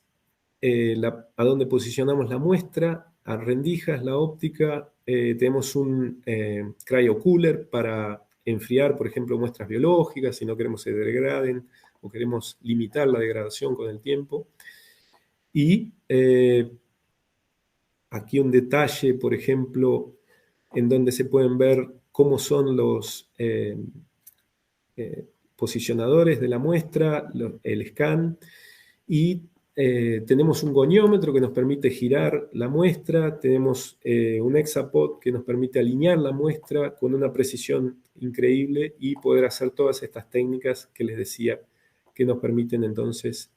a dónde posicionamos la muestra, a rendijas, la óptica. Tenemos un cryocooler para enfriar, por ejemplo, muestras biológicas, si no queremos que se degraden o queremos limitar la degradación con el tiempo. Y aquí un detalle, por ejemplo, en donde se pueden ver cómo son los posicionadores de la muestra, el scan, y tenemos un goniómetro que nos permite girar la muestra, tenemos un hexapod que nos permite alinear la muestra con una precisión increíble y poder hacer todas estas técnicas que les decía que nos permiten entonces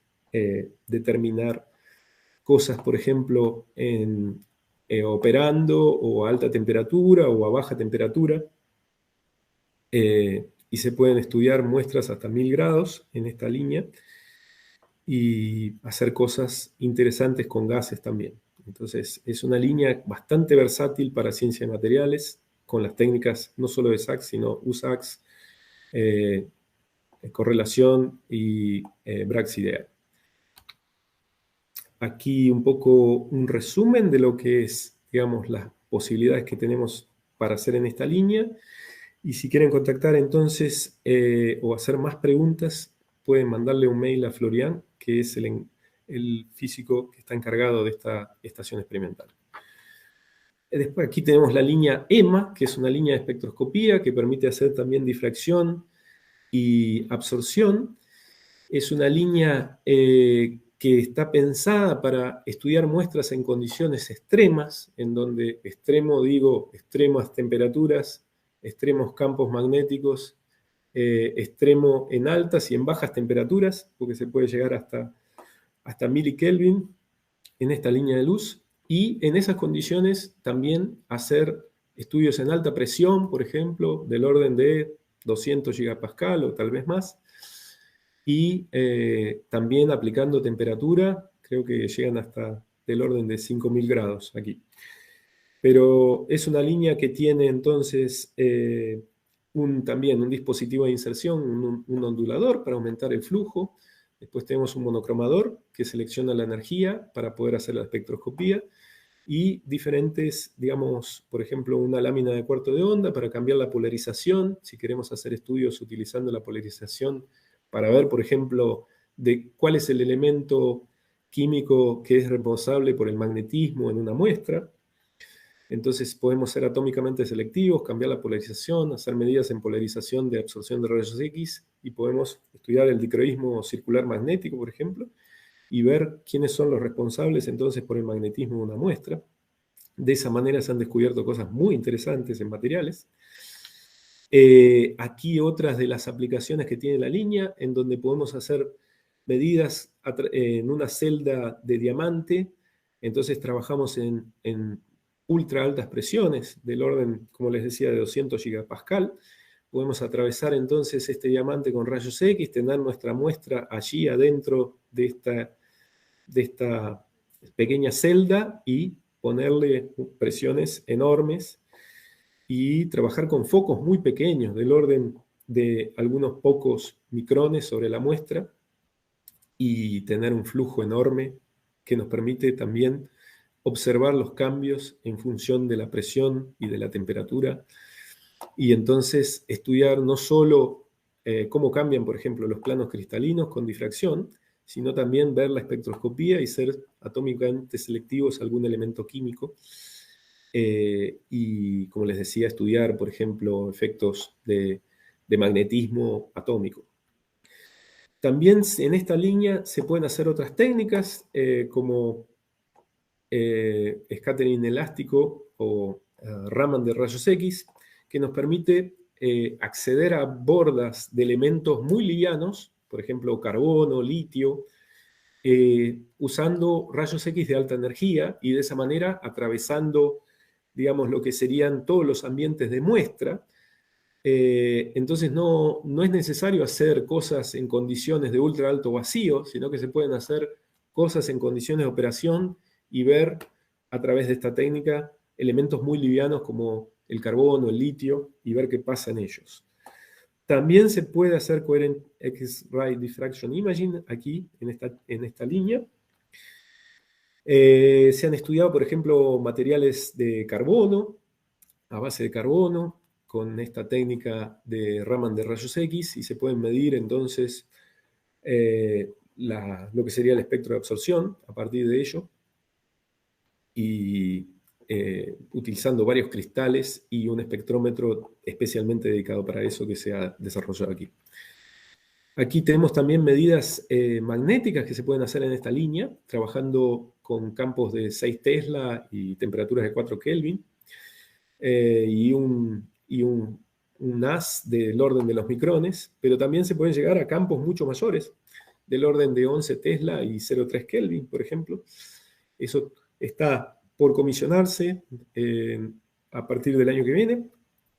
determinar cosas, por ejemplo, operando o a alta temperatura o a baja temperatura, y se pueden estudiar muestras hasta 1000 grados en esta línea y hacer cosas interesantes con gases también. Entonces, es una línea bastante versátil para ciencia de materiales, con las técnicas no solo de SAXS, sino USAXS, correlación y Braggs-IDEA. Aquí un poco un resumen de lo que es, digamos, las posibilidades que tenemos para hacer en esta línea. Y si quieren contactar entonces o hacer más preguntas, pueden mandarle un mail a Florian, que es el físico que está encargado de esta estación experimental. Después aquí tenemos la línea EMA, que es una línea de espectroscopía que permite hacer también difracción y absorción. Es una línea que está pensada para estudiar muestras en condiciones extremas, en donde extremas temperaturas, extremos campos magnéticos, extremo en altas y en bajas temperaturas, porque se puede llegar hasta milikelvin en esta línea de luz, y en esas condiciones también hacer estudios en alta presión, por ejemplo, del orden de 200 gigapascal o tal vez más, y también aplicando temperatura, creo que llegan hasta del orden de 5000 grados aquí. Pero es una línea que tiene entonces también un dispositivo de inserción, un ondulador para aumentar el flujo. Después tenemos un monocromador que selecciona la energía para poder hacer la espectroscopía, y diferentes, digamos, por ejemplo, una lámina de cuarto de onda para cambiar la polarización, si queremos hacer estudios utilizando la polarización para ver, por ejemplo, de cuál es el elemento químico que es responsable por el magnetismo en una muestra. Entonces podemos ser atómicamente selectivos, cambiar la polarización, hacer medidas en polarización de absorción de rayos X, y podemos estudiar el dicroísmo circular magnético, por ejemplo, y ver quiénes son los responsables entonces por el magnetismo de una muestra. De esa manera se han descubierto cosas muy interesantes en materiales. Aquí otras de las aplicaciones que tiene la línea, en donde podemos hacer medidas en una celda de diamante. Entonces trabajamos en ultra altas presiones, del orden, como les decía, de 200 gigapascal. Podemos atravesar entonces este diamante con rayos X, tener nuestra muestra allí adentro de esta pequeña celda y ponerle presiones enormes y trabajar con focos muy pequeños, del orden de algunos pocos micrones sobre la muestra, y tener un flujo enorme que nos permite también observar los cambios en función de la presión y de la temperatura, y entonces estudiar no solo cómo cambian, por ejemplo, los planos cristalinos con difracción, sino también ver la espectroscopía y ser atómicamente selectivos a algún elemento químico. Y, como les decía, estudiar, por ejemplo, efectos de magnetismo atómico. También en esta línea se pueden hacer otras técnicas, como scattering elástico o Raman de rayos X, que nos permite acceder a bordas de elementos muy livianos, por ejemplo, carbono, litio, usando rayos X de alta energía, y de esa manera atravesando, digamos, lo que serían todos los ambientes de muestra. Entonces no es necesario hacer cosas en condiciones de ultra alto vacío, sino que se pueden hacer cosas en condiciones de operación y ver a través de esta técnica elementos muy livianos como el carbono, el litio, y ver qué pasa en ellos. También se puede hacer Coherent X-ray Diffraction Imaging aquí, en esta línea. Se han estudiado, por ejemplo, materiales de carbono, a base de carbono, con esta técnica de Raman de rayos X, y se pueden medir entonces lo que sería el espectro de absorción a partir de ello, y utilizando varios cristales y un espectrómetro especialmente dedicado para eso que se ha desarrollado aquí. Aquí tenemos también medidas magnéticas que se pueden hacer en esta línea, trabajando con campos de 6 Tesla y temperaturas de 4 Kelvin, y un NAS del orden de los micrones, pero también se pueden llegar a campos mucho mayores, del orden de 11 Tesla y 0,3 Kelvin, por ejemplo. Eso está por comisionarse a partir del año que viene.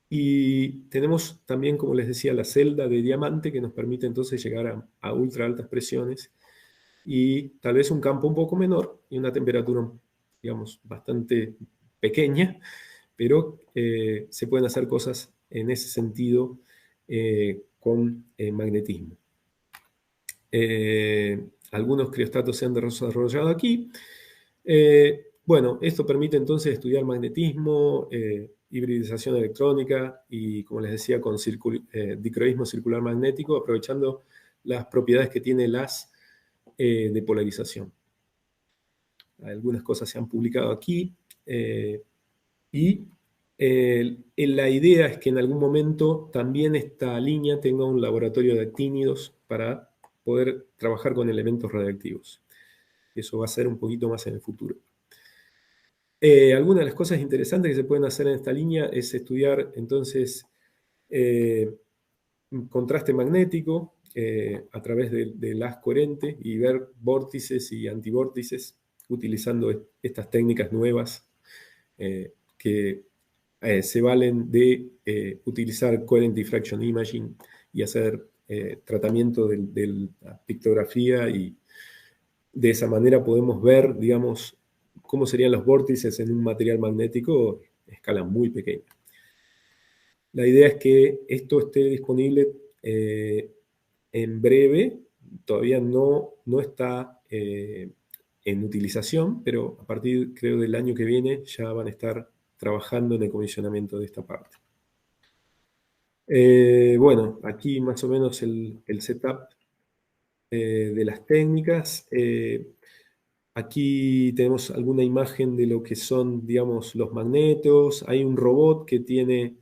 Y tenemos también, como les decía, la celda de diamante, que nos permite entonces llegar a ultra altas presiones, y tal vez un campo un poco menor y una temperatura, digamos, bastante pequeña, pero se pueden hacer cosas en ese sentido con magnetismo. Algunos criostatos se han desarrollado aquí. Bueno, esto permite entonces estudiar magnetismo, hibridización electrónica y, como les decía, con dicroísmo circular magnético, aprovechando las propiedades que tiene el haz de polarización. Algunas cosas se han publicado aquí, y la idea es que en algún momento también esta línea tenga un laboratorio de actínidos para poder trabajar con elementos radiactivos. Eso va a ser un poquito más en el futuro. Algunas de las cosas interesantes que se pueden hacer en esta línea es estudiar entonces contraste magnético a través del haz coherente, y ver vórtices y antivórtices utilizando estas técnicas nuevas que se valen de utilizar Coherent Diffraction Imaging y hacer tratamiento de la pictografía, y de esa manera podemos ver, digamos, cómo serían los vórtices en un material magnético a escala muy pequeña. La idea es que esto esté disponible en breve. Todavía no está en utilización, pero a partir, creo, del año que viene ya van a estar trabajando en el comisionamiento de esta parte. Bueno, aquí más o menos el setup de las técnicas. Aquí tenemos alguna imagen de lo que son, digamos, los magnetos. Hay un robot que tiene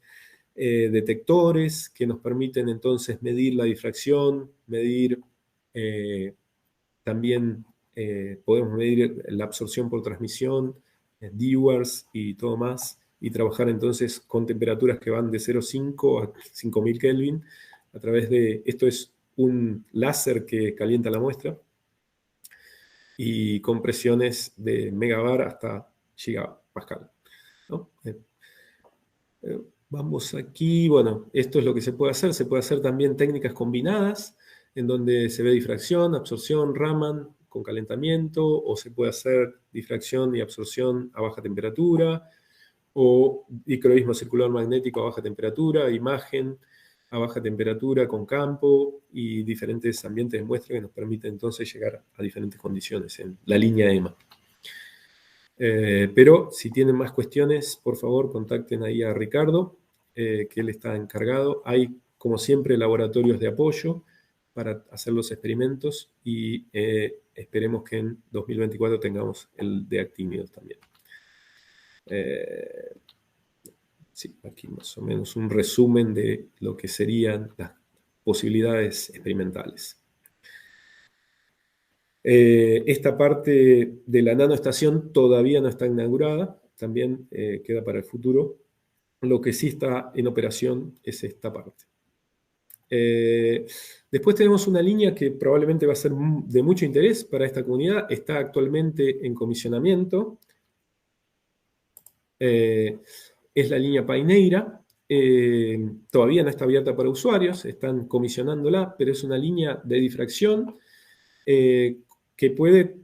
detectores que nos permiten entonces medir la difracción, medir también podemos medir la absorción por transmisión, dewars y todo más, y trabajar entonces con temperaturas que van de 0,5 a 5000 Kelvin a través de, esto es un láser que calienta la muestra, y con presiones de megabar hasta gigapascal, ¿no? Vamos aquí, bueno, esto es lo que se puede hacer también técnicas combinadas, en donde se ve difracción, absorción, Raman con calentamiento, o se puede hacer difracción y absorción a baja temperatura, o dicroísmo circular magnético a baja temperatura, imagen a baja temperatura con campo, y diferentes ambientes de muestra que nos permiten entonces llegar a diferentes condiciones en la línea EMA. Pero si tienen más cuestiones, por favor, contacten ahí a Ricardo, que él está encargado. Hay, como siempre, laboratorios de apoyo para hacer los experimentos, y esperemos que en 2024 tengamos el de actínidos también. Sí, aquí más o menos un resumen de lo que serían las posibilidades experimentales. Esta parte de la nanoestación todavía no está inaugurada, también queda para el futuro. Lo que sí está en operación es esta parte. Después tenemos una línea que probablemente va a ser de mucho interés para esta comunidad. Está actualmente en comisionamiento. Es la línea Paineira. Todavía no está abierta para usuarios, están comisionándola, pero es una línea de difracción que puede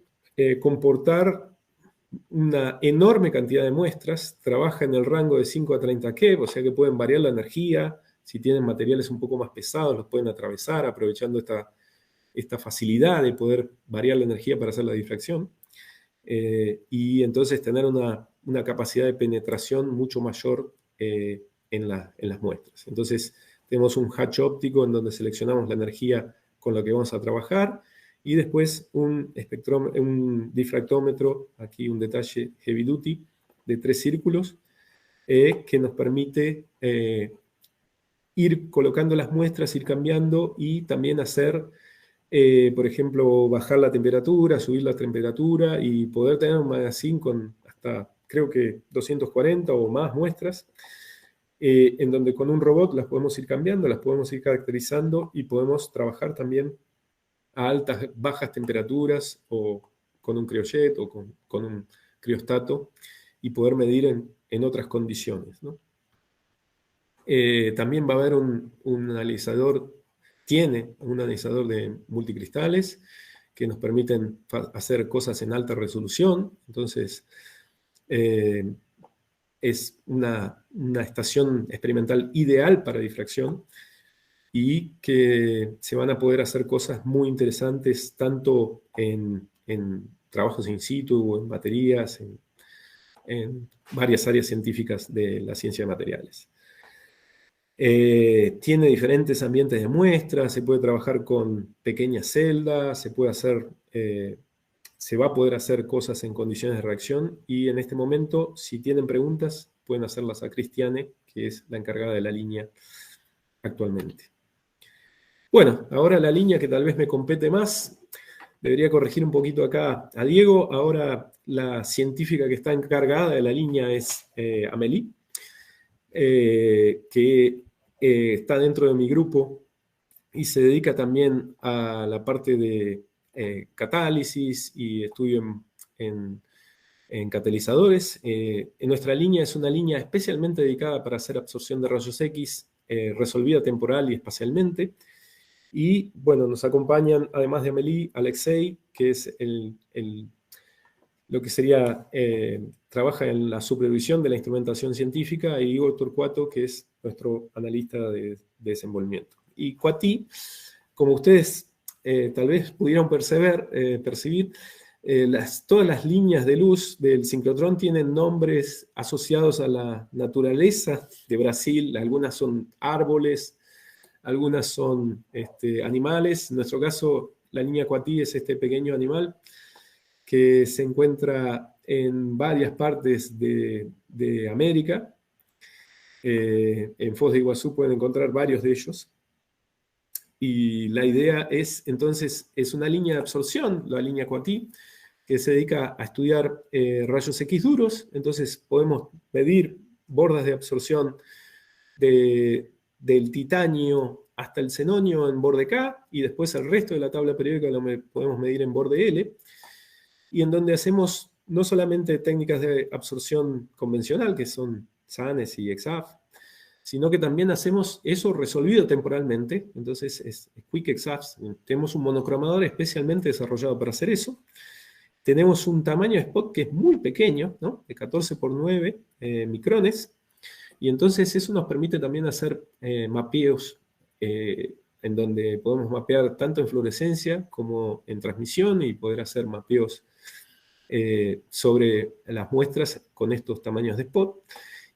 comportar una enorme cantidad de muestras. Trabaja en el rango de 5 a 30 keV, o sea que pueden variar la energía. Si tienen materiales un poco más pesados, los pueden atravesar, aprovechando esta facilidad de poder variar la energía para hacer la difracción. Y entonces tener una capacidad de penetración mucho mayor en las muestras. Entonces tenemos un hatch óptico en donde seleccionamos la energía con la que vamos a trabajar, y después un difractómetro, aquí un detalle heavy duty, de 3 círculos, que nos permite ir colocando las muestras, ir cambiando, y también hacer, por ejemplo, bajar la temperatura, subir la temperatura, y poder tener un magazine con hasta, creo que 240 o más muestras, en donde con un robot las podemos ir cambiando, las podemos ir caracterizando, y podemos trabajar también a altas, bajas temperaturas, o con un cryojet, o con un criostato, y poder medir en otras condiciones, ¿no? También va a haber un analizador, tiene un analizador de multicristales que nos permiten hacer cosas en alta resolución. Entonces, es una estación experimental ideal para difracción, y que se van a poder hacer cosas muy interesantes tanto en trabajos in situ, o en baterías, en varias áreas científicas de la ciencia de materiales. Tiene diferentes ambientes de muestra, se puede trabajar con pequeñas celdas, se va a poder hacer cosas en condiciones de reacción, y en este momento, si tienen preguntas, pueden hacerlas a Cristiane, que es la encargada de la línea actualmente. Bueno, ahora la línea que tal vez me compete más, debería corregir un poquito acá a Diego. Ahora la científica que está encargada de la línea es Amélie, que está dentro de mi grupo y se dedica también a la parte de catálisis y estudio en catalizadores. En nuestra línea es una línea especialmente dedicada para hacer absorción de rayos X resolvida temporal y espacialmente. Y bueno, nos acompañan, además de Amélie, Alexei, que es lo que sería, trabaja en la supervisión de la instrumentación científica, y Igor Torcuato, que es nuestro analista de desenvolvimiento. Y Coati, como ustedes tal vez pudieron percibir, todas las líneas de luz del sincrotrón tienen nombres asociados a la naturaleza de Brasil. Algunas son árboles, algunas son animales. En nuestro caso, la línea Coati es este pequeño animal que se encuentra en varias partes de América. En Foz de Iguazú pueden encontrar varios de ellos. Y la idea es, entonces, es una línea de absorción, la línea Coati, que se dedica a estudiar rayos X duros. Entonces podemos medir bordas de absorción del titanio hasta el xenonio en borde K, y después el resto de la tabla periódica lo podemos medir en borde L, y en donde hacemos no solamente técnicas de absorción convencional, que son SANES y EXAF, sino que también hacemos eso resolvido temporalmente. Entonces es Quick EXAFs. Tenemos un monocromador especialmente desarrollado para hacer eso. Tenemos un tamaño de spot que es muy pequeño, ¿no? De 14 por 9 micrones, y entonces eso nos permite también hacer mapeos en donde podemos mapear tanto en fluorescencia como en transmisión, y poder hacer mapeos sobre las muestras con estos tamaños de spot.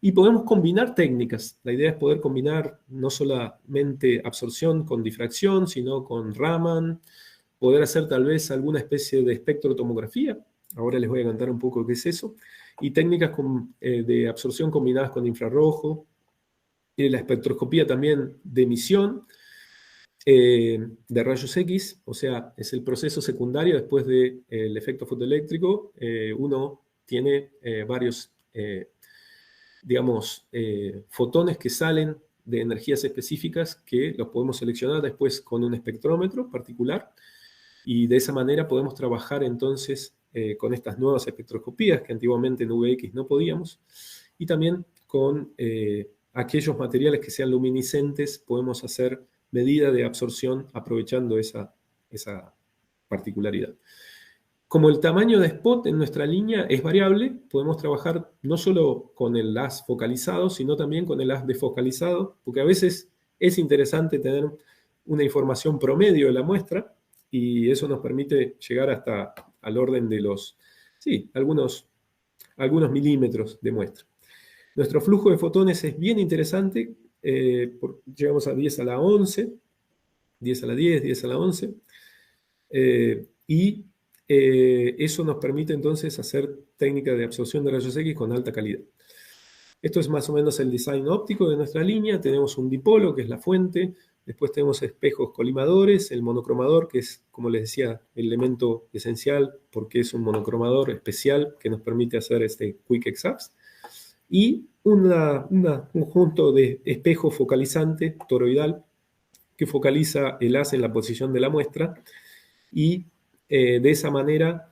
Y podemos combinar técnicas. La idea es poder combinar no solamente absorción con difracción, sino con Raman, poder hacer tal vez alguna especie de espectrotomografía. Ahora les voy a contar un poco qué es eso. Y técnicas de absorción combinadas con infrarrojo. Y la espectroscopía también de emisión de rayos X. O sea, es el proceso secundario después del efecto fotoeléctrico. Uno tiene varios digamos, fotones que salen de energías específicas que los podemos seleccionar después con un espectrómetro particular, y de esa manera podemos trabajar entonces con estas nuevas espectroscopías que antiguamente en VX no podíamos, y también con aquellos materiales que sean luminiscentes podemos hacer medida de absorción aprovechando esa particularidad. Como el tamaño de spot en nuestra línea es variable, podemos trabajar no solo con el haz focalizado, sino también con el haz desfocalizado, porque a veces es interesante tener una información promedio de la muestra, y eso nos permite llegar hasta al orden de los, sí, algunos milímetros de muestra. Nuestro flujo de fotones es bien interesante, llegamos a 10 a la 11, 10 a la 10, 10 a la 11, y eso nos permite entonces hacer técnicas de absorción de rayos X con alta calidad. Esto es más o menos el design óptico de nuestra línea. Tenemos un dipolo, que es la fuente. Después tenemos espejos colimadores, el monocromador, que es, como les decía, el elemento esencial, porque es un monocromador especial que nos permite hacer este Quick EXAFs. Y un conjunto de espejo focalizante toroidal que focaliza el haz en la posición de la muestra, y de esa manera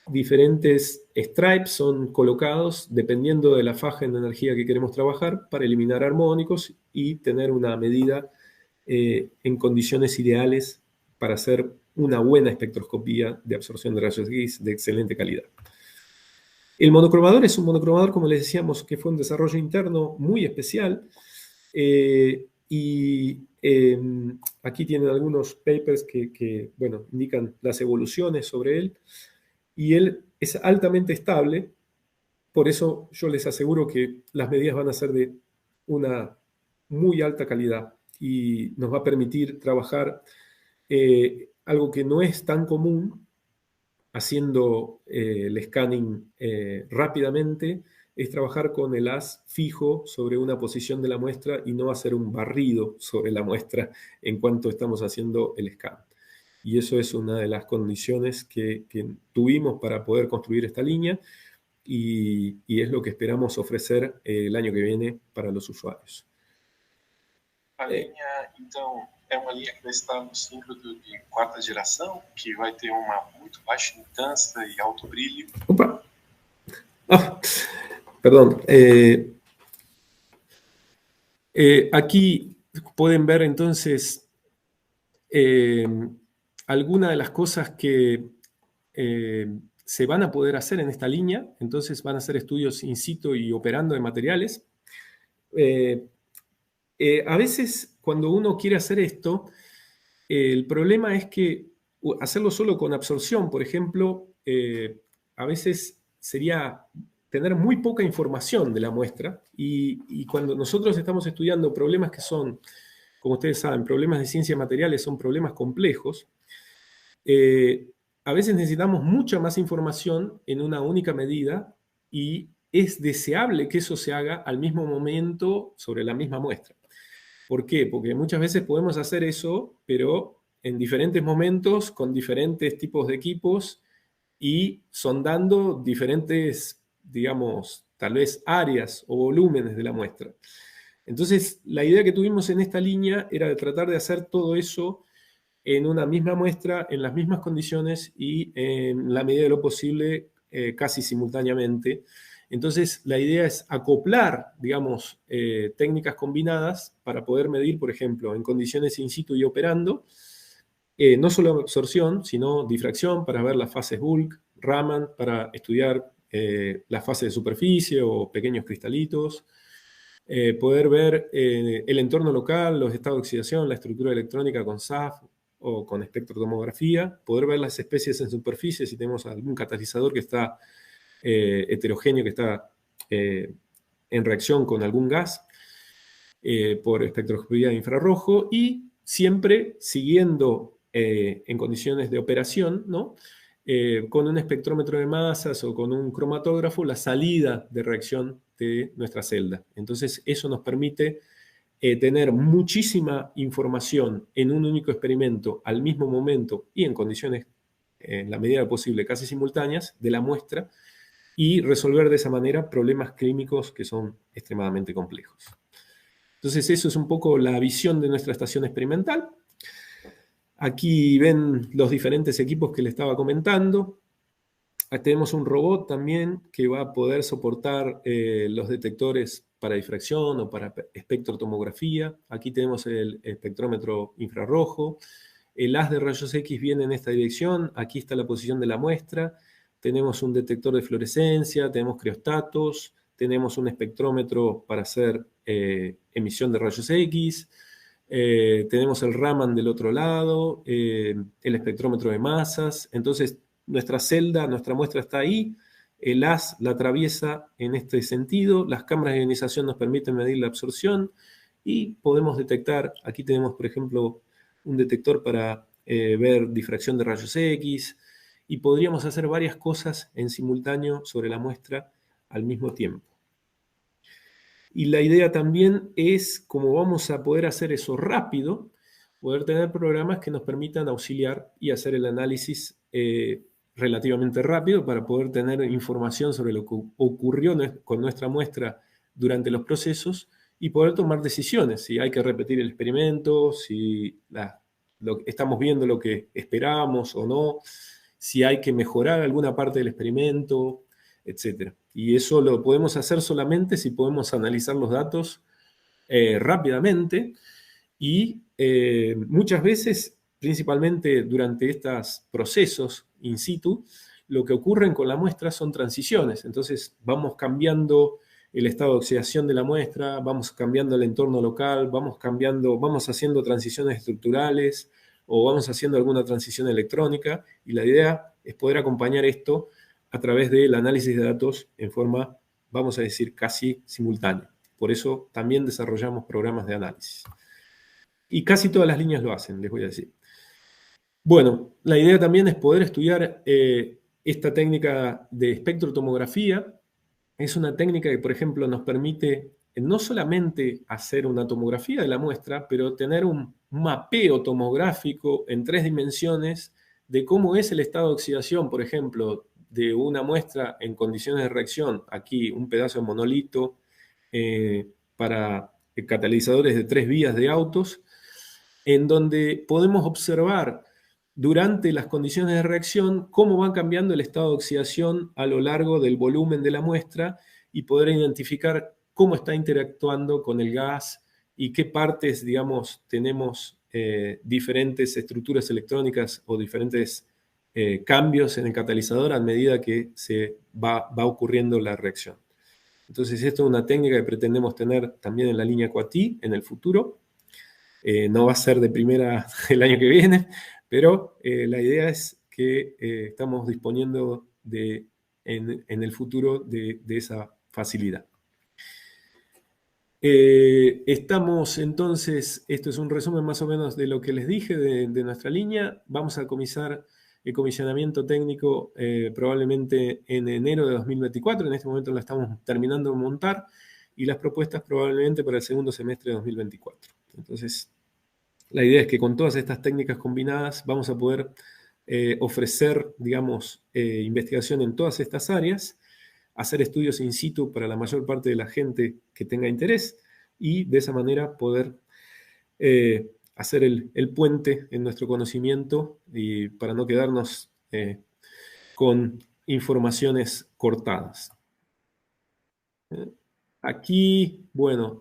diferentes stripes son colocados dependiendo de la faja en energía que queremos trabajar para eliminar armónicos y tener una medida en condiciones ideales para hacer una buena espectroscopía de absorción de rayos X de excelente calidad. El monocromador es un monocromador, como les decíamos, que fue un desarrollo interno muy especial, y aquí tienen algunos papers que bueno, indican las evoluciones sobre él, y él es altamente estable. Por eso yo les aseguro que las medidas van a ser de una muy alta calidad, y nos va a permitir trabajar algo que no es tan común, haciendo el scanning rápidamente, es trabajar con el haz fijo sobre una posición de la muestra y no hacer un barrido sobre la muestra en cuanto estamos haciendo el scan. Y eso es una de las condiciones que tuvimos para poder construir esta línea, y es lo que esperamos ofrecer el año que viene para los usuarios. A linha, então, é uma linha que vai estar no síncrodo de quarta geração, que vai ter uma muito baixa impedância e alto brilho. Opa! Ah, perdón. Aquí pueden ver entonces algunas de las cosas que se van a poder hacer en esta línea. Entonces van a hacer estudios in situ y operando de materiales. A veces cuando uno quiere hacer esto, el problema es que hacerlo solo con absorción, por ejemplo, a veces sería tener muy poca información de la muestra, y cuando nosotros estamos estudiando problemas que son, como ustedes saben, problemas de ciencia de materiales, son problemas complejos, a veces necesitamos mucha más información en una única medida, y es deseable que eso se haga al mismo momento sobre la misma muestra. ¿Por qué? Porque muchas veces podemos hacer eso, pero en diferentes momentos, con diferentes tipos de equipos, y sondando diferentes digamos, tal vez áreas o volúmenes de la muestra. Entonces, la idea que tuvimos en esta línea era de tratar de hacer todo eso en una misma muestra, en las mismas condiciones y en la medida de lo posible casi simultáneamente. Entonces, la idea es acoplar, digamos, técnicas combinadas para poder medir, por ejemplo, en condiciones in situ y operando, no solo absorción, sino difracción para ver las fases bulk, Raman para estudiar las fases de superficie o pequeños cristalitos, poder ver el entorno local, los estados de oxidación, la estructura electrónica con SAF o con espectrotomografía, poder ver las especies en superficie si tenemos algún catalizador que está heterogéneo, que está en reacción con algún gas, por espectroscopía de infrarrojo, y siempre siguiendo en condiciones de operación, ¿no? Con un espectrómetro de masas o con un cromatógrafo, la salida de reacción de nuestra celda. Entonces, eso nos permite tener muchísima información en un único experimento al mismo momento y en condiciones, en la medida posible, casi simultáneas, de la muestra, y resolver de esa manera problemas clínicos que son extremadamente complejos. Entonces, eso es un poco la visión de nuestra estación experimental. Aquí ven los diferentes equipos que les estaba comentando. Aquí tenemos un robot también que va a poder soportar los detectores para difracción o para espectrotomografía. Aquí tenemos el espectrómetro infrarrojo. El haz de rayos X viene en esta dirección. Aquí está la posición de la muestra. Tenemos un detector de fluorescencia, tenemos criostatos, tenemos un espectrómetro para hacer emisión de rayos X. Tenemos el Raman del otro lado, el espectrómetro de masas. Entonces, nuestra celda, nuestra muestra está ahí, el haz la atraviesa en este sentido, las cámaras de ionización nos permiten medir la absorción y podemos detectar, aquí tenemos, por ejemplo, un detector para ver difracción de rayos X, y podríamos hacer varias cosas en simultáneo sobre la muestra al mismo tiempo. Y la idea también es, como vamos a poder hacer eso rápido, poder tener programas que nos permitan auxiliar y hacer el análisis relativamente rápido para poder tener información sobre lo que ocurrió con nuestra muestra durante los procesos y poder tomar decisiones, si hay que repetir el experimento, si estamos viendo lo que esperábamos o no, si hay que mejorar alguna parte del experimento, etc. Y eso lo podemos hacer solamente si podemos analizar los datos rápidamente y muchas veces, principalmente durante estos procesos in situ, lo que ocurre con la muestra son transiciones. Entonces vamos cambiando el estado de oxidación de la muestra, vamos cambiando el entorno local, vamos haciendo transiciones estructurales o vamos haciendo alguna transición electrónica, y la idea es poder acompañar esto a través del análisis de datos en forma, vamos a decir, casi simultánea. Por eso también desarrollamos programas de análisis. Y casi todas las líneas lo hacen, les voy a decir. Bueno, la idea también es poder estudiar esta técnica de espectrotomografía. Es una técnica que, por ejemplo, nos permite no solamente hacer una tomografía de la muestra, pero tener un mapeo tomográfico en 3 dimensiones de cómo es el estado de oxidación, por ejemplo, de una muestra en condiciones de reacción. Aquí un pedazo de monolito para catalizadores de 3 vías de autos, en donde podemos observar durante las condiciones de reacción cómo va cambiando el estado de oxidación a lo largo del volumen de la muestra y poder identificar cómo está interactuando con el gas y qué partes, digamos, tenemos diferentes estructuras electrónicas o diferentes cambios en el catalizador a medida que se va ocurriendo la reacción. Entonces, esto es una técnica que pretendemos tener también en la línea QATI en el futuro. No va a ser de primera el año que viene, pero la idea es que estamos disponiendo en el futuro de esa facilidad. Estamos entonces, esto es un resumen más o menos de lo que les dije de nuestra línea. Vamos a comenzar el comisionamiento técnico probablemente en enero de 2024. En este momento lo estamos terminando de montar y las propuestas probablemente para el segundo semestre de 2024. Entonces, la idea es que con todas estas técnicas combinadas vamos a poder ofrecer, digamos, investigación en todas estas áreas hacer estudios in situ para la mayor parte de la gente que tenga interés y de esa manera poder hacer el puente en nuestro conocimiento y para no quedarnos con informaciones cortadas. Aquí, bueno,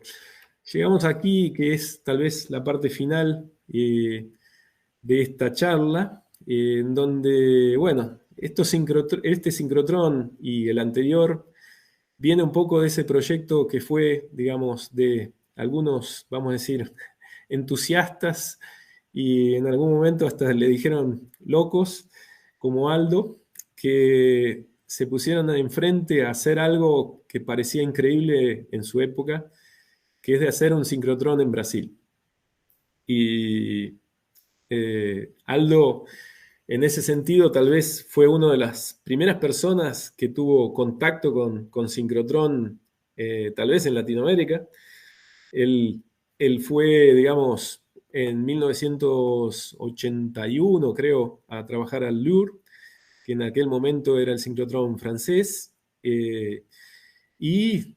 llegamos aquí, que es tal vez la parte final de esta charla, en donde, bueno, este sincrotrón y el anterior viene un poco de ese proyecto que fue, digamos, de algunos, vamos a decir, entusiastas y en algún momento hasta le dijeron locos, como Aldo, que se pusieron enfrente a hacer algo que parecía increíble en su época, que es de hacer un sincrotrón en Brasil. Y Aldo, en ese sentido, tal vez fue una de las primeras personas que tuvo contacto con sincrotrón, tal vez en Latinoamérica. Él fue, digamos, en 1981, creo, a trabajar al Louvre, que en aquel momento era el sincrotrón francés, y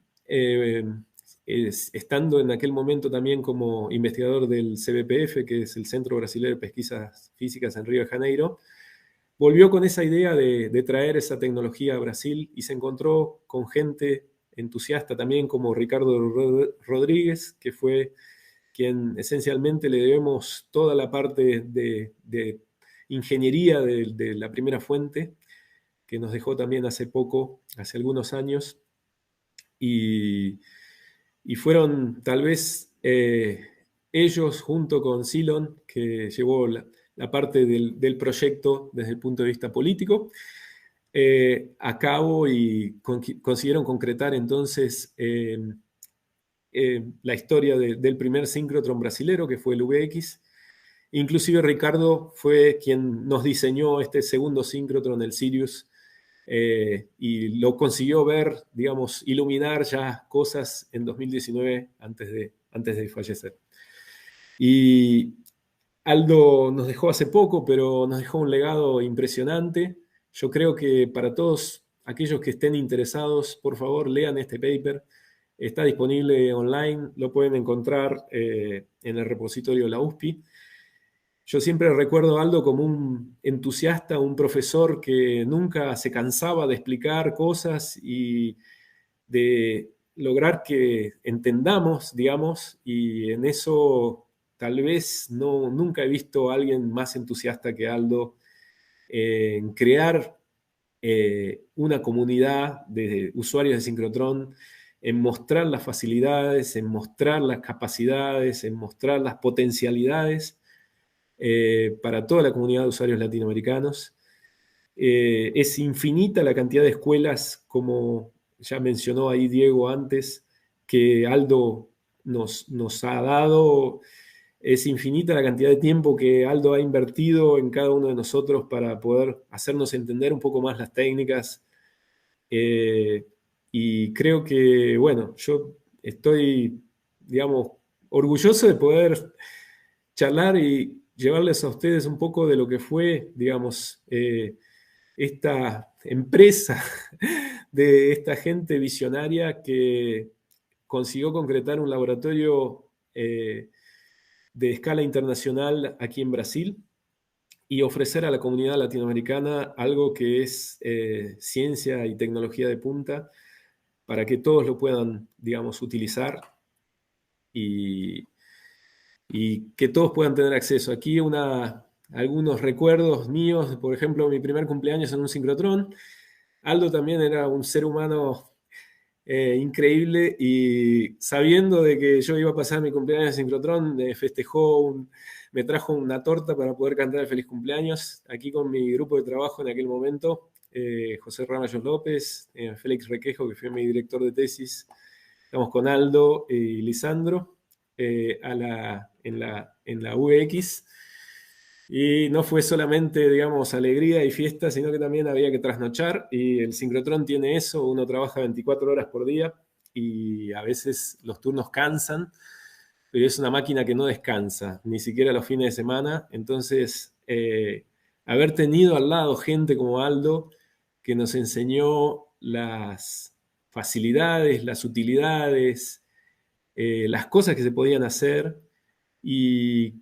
estando en aquel momento también como investigador del CBPF, que es el Centro Brasileño de Pesquisas Físicas en Río de Janeiro, volvió con esa idea de traer esa tecnología a Brasil y se encontró con gente entusiasta también como Ricardo Rodríguez, que fue quien esencialmente le debemos toda la parte de ingeniería de la primera fuente, que nos dejó también hace poco, hace algunos años, y fueron tal vez ellos junto con Silon, que llevó la parte del proyecto desde el punto de vista político, a cabo y consiguieron concretar entonces la historia del primer sincrotrón brasilero, que fue el VX. Inclusive Ricardo fue quien nos diseñó este segundo sincrotrón, el Sirius, y lo consiguió ver, digamos, iluminar ya cosas en 2019 antes de fallecer. Y Aldo nos dejó hace poco, pero nos dejó un legado impresionante. Yo creo que para todos aquellos que estén interesados, por favor, lean este paper. Está disponible online, lo pueden encontrar en el repositorio de la USP. Yo siempre recuerdo a Aldo como un entusiasta, un profesor que nunca se cansaba de explicar cosas y de lograr que entendamos, digamos, y en eso tal vez nunca he visto a alguien más entusiasta que Aldo en crear una comunidad de usuarios de sincrotrón, en mostrar las facilidades, en mostrar las capacidades, en mostrar las potencialidades para toda la comunidad de usuarios latinoamericanos. Es infinita la cantidad de escuelas, como ya mencionó ahí Diego antes, que Aldo nos ha dado. Es infinita la cantidad de tiempo que Aldo ha invertido en cada uno de nosotros para poder hacernos entender un poco más las técnicas. Y creo que, bueno, yo estoy, digamos, orgulloso de poder charlar y llevarles a ustedes un poco de lo que fue, digamos, esta empresa de esta gente visionaria que consiguió concretar un laboratorio de escala internacional aquí en Brasil y ofrecer a la comunidad latinoamericana algo que es ciencia y tecnología de punta para que todos lo puedan, digamos, utilizar y que todos puedan tener acceso. Aquí algunos recuerdos míos, por ejemplo, mi primer cumpleaños en un sincrotrón. Aldo también era un ser humano increíble y sabiendo de que yo iba a pasar mi cumpleaños en sincrotrón, me trajo una torta para poder cantar el feliz cumpleaños aquí con mi grupo de trabajo en aquel momento, José Ramayos López, Félix Requejo, que fue mi director de tesis. Estamos con Aldo y Lisandro en la UX. Y no fue solamente, digamos, alegría y fiesta, sino que también había que trasnochar. Y el sincrotrón tiene eso, uno trabaja 24 horas por día y a veces los turnos cansan, pero es una máquina que no descansa, ni siquiera los fines de semana. Entonces, haber tenido al lado gente como Aldo, que nos enseñó las facilidades, las utilidades, las cosas que se podían hacer, y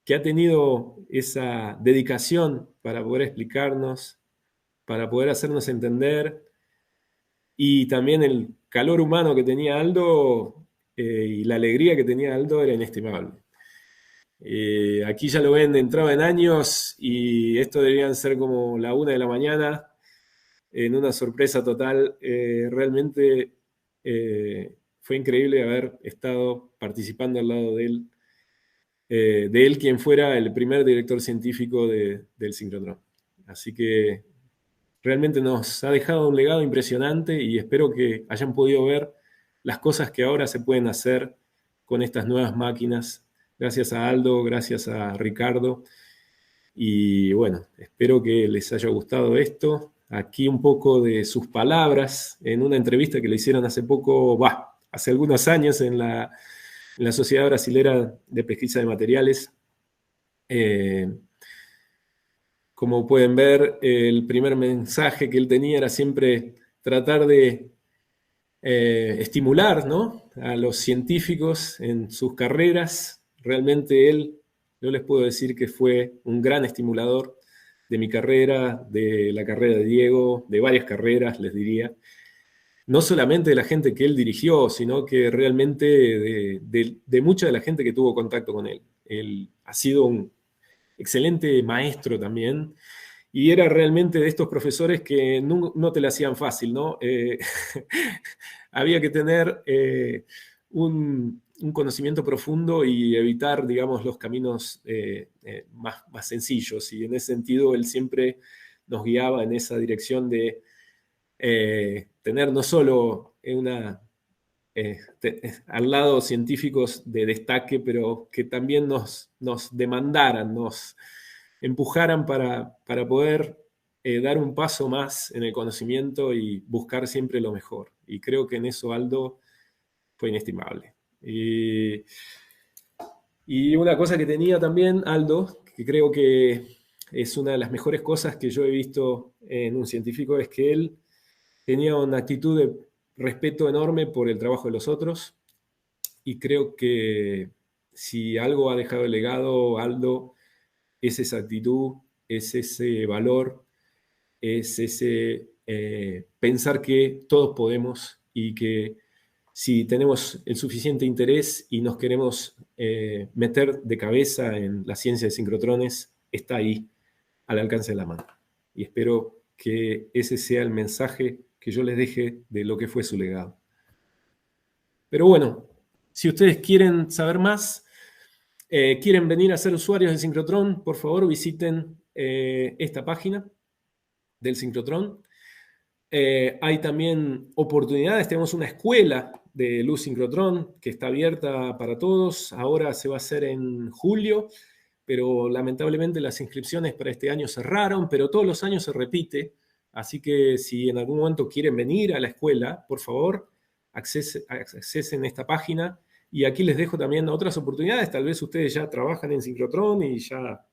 que ha tenido esa dedicación para poder explicarnos, para poder hacernos entender, y también el calor humano que tenía Aldo y la alegría que tenía Aldo era inestimable. Aquí ya lo ven, entraba en años y esto deberían ser como la 1 de la mañana, en una sorpresa total. Realmente fue increíble haber estado participando al lado de él quien fuera el primer director científico del sincrotrón. Así que realmente nos ha dejado un legado impresionante y espero que hayan podido ver las cosas que ahora se pueden hacer con estas nuevas máquinas. Gracias a Aldo, gracias a Ricardo. Y bueno, espero que les haya gustado esto. Aquí un poco de sus palabras en una entrevista que le hicieron hace poco, hace algunos años en la Sociedad Brasilera de Pesquisa de Materiales. Como pueden ver, el primer mensaje que él tenía era siempre tratar de estimular, ¿no?, a los científicos en sus carreras. Realmente él, yo les puedo decir que fue un gran estimulador de mi carrera, de la carrera de Diego, de varias carreras, les diría. No solamente de la gente que él dirigió, sino que realmente de mucha de la gente que tuvo contacto con él. Él ha sido un excelente maestro también, y era realmente de estos profesores que no te la hacían fácil, ¿no? Había que tener un conocimiento profundo y evitar, digamos, los caminos más sencillos, y en ese sentido él siempre nos guiaba en esa dirección de tener no solo al lado científicos de destaque, pero que también nos demandaran, nos empujaran para poder dar un paso más en el conocimiento y buscar siempre lo mejor. Y creo que en eso Aldo fue inestimable. Y una cosa que tenía también Aldo, que creo que es una de las mejores cosas que yo he visto en un científico, es que él tenía una actitud de respeto enorme por el trabajo de los otros, y creo que si algo ha dejado el legado Aldo es esa actitud, es ese valor, es ese pensar que todos podemos, y que si tenemos el suficiente interés y nos queremos meter de cabeza en la ciencia de sincrotrones, está ahí, al alcance de la mano. Y espero que ese sea el mensaje que yo les deje de lo que fue su legado. Pero bueno, si ustedes quieren saber más, quieren venir a ser usuarios del sincrotrón, por favor visiten esta página del sincrotrón. Hay también oportunidades, tenemos una escuela de luz sincrotrón que está abierta para todos. Ahora se va a hacer en julio, pero lamentablemente las inscripciones para este año cerraron, pero todos los años se repite. Así que si en algún momento quieren venir a la escuela, por favor, accesen esta página. Y aquí les dejo también otras oportunidades. Tal vez ustedes ya trabajan en sincrotrón y ya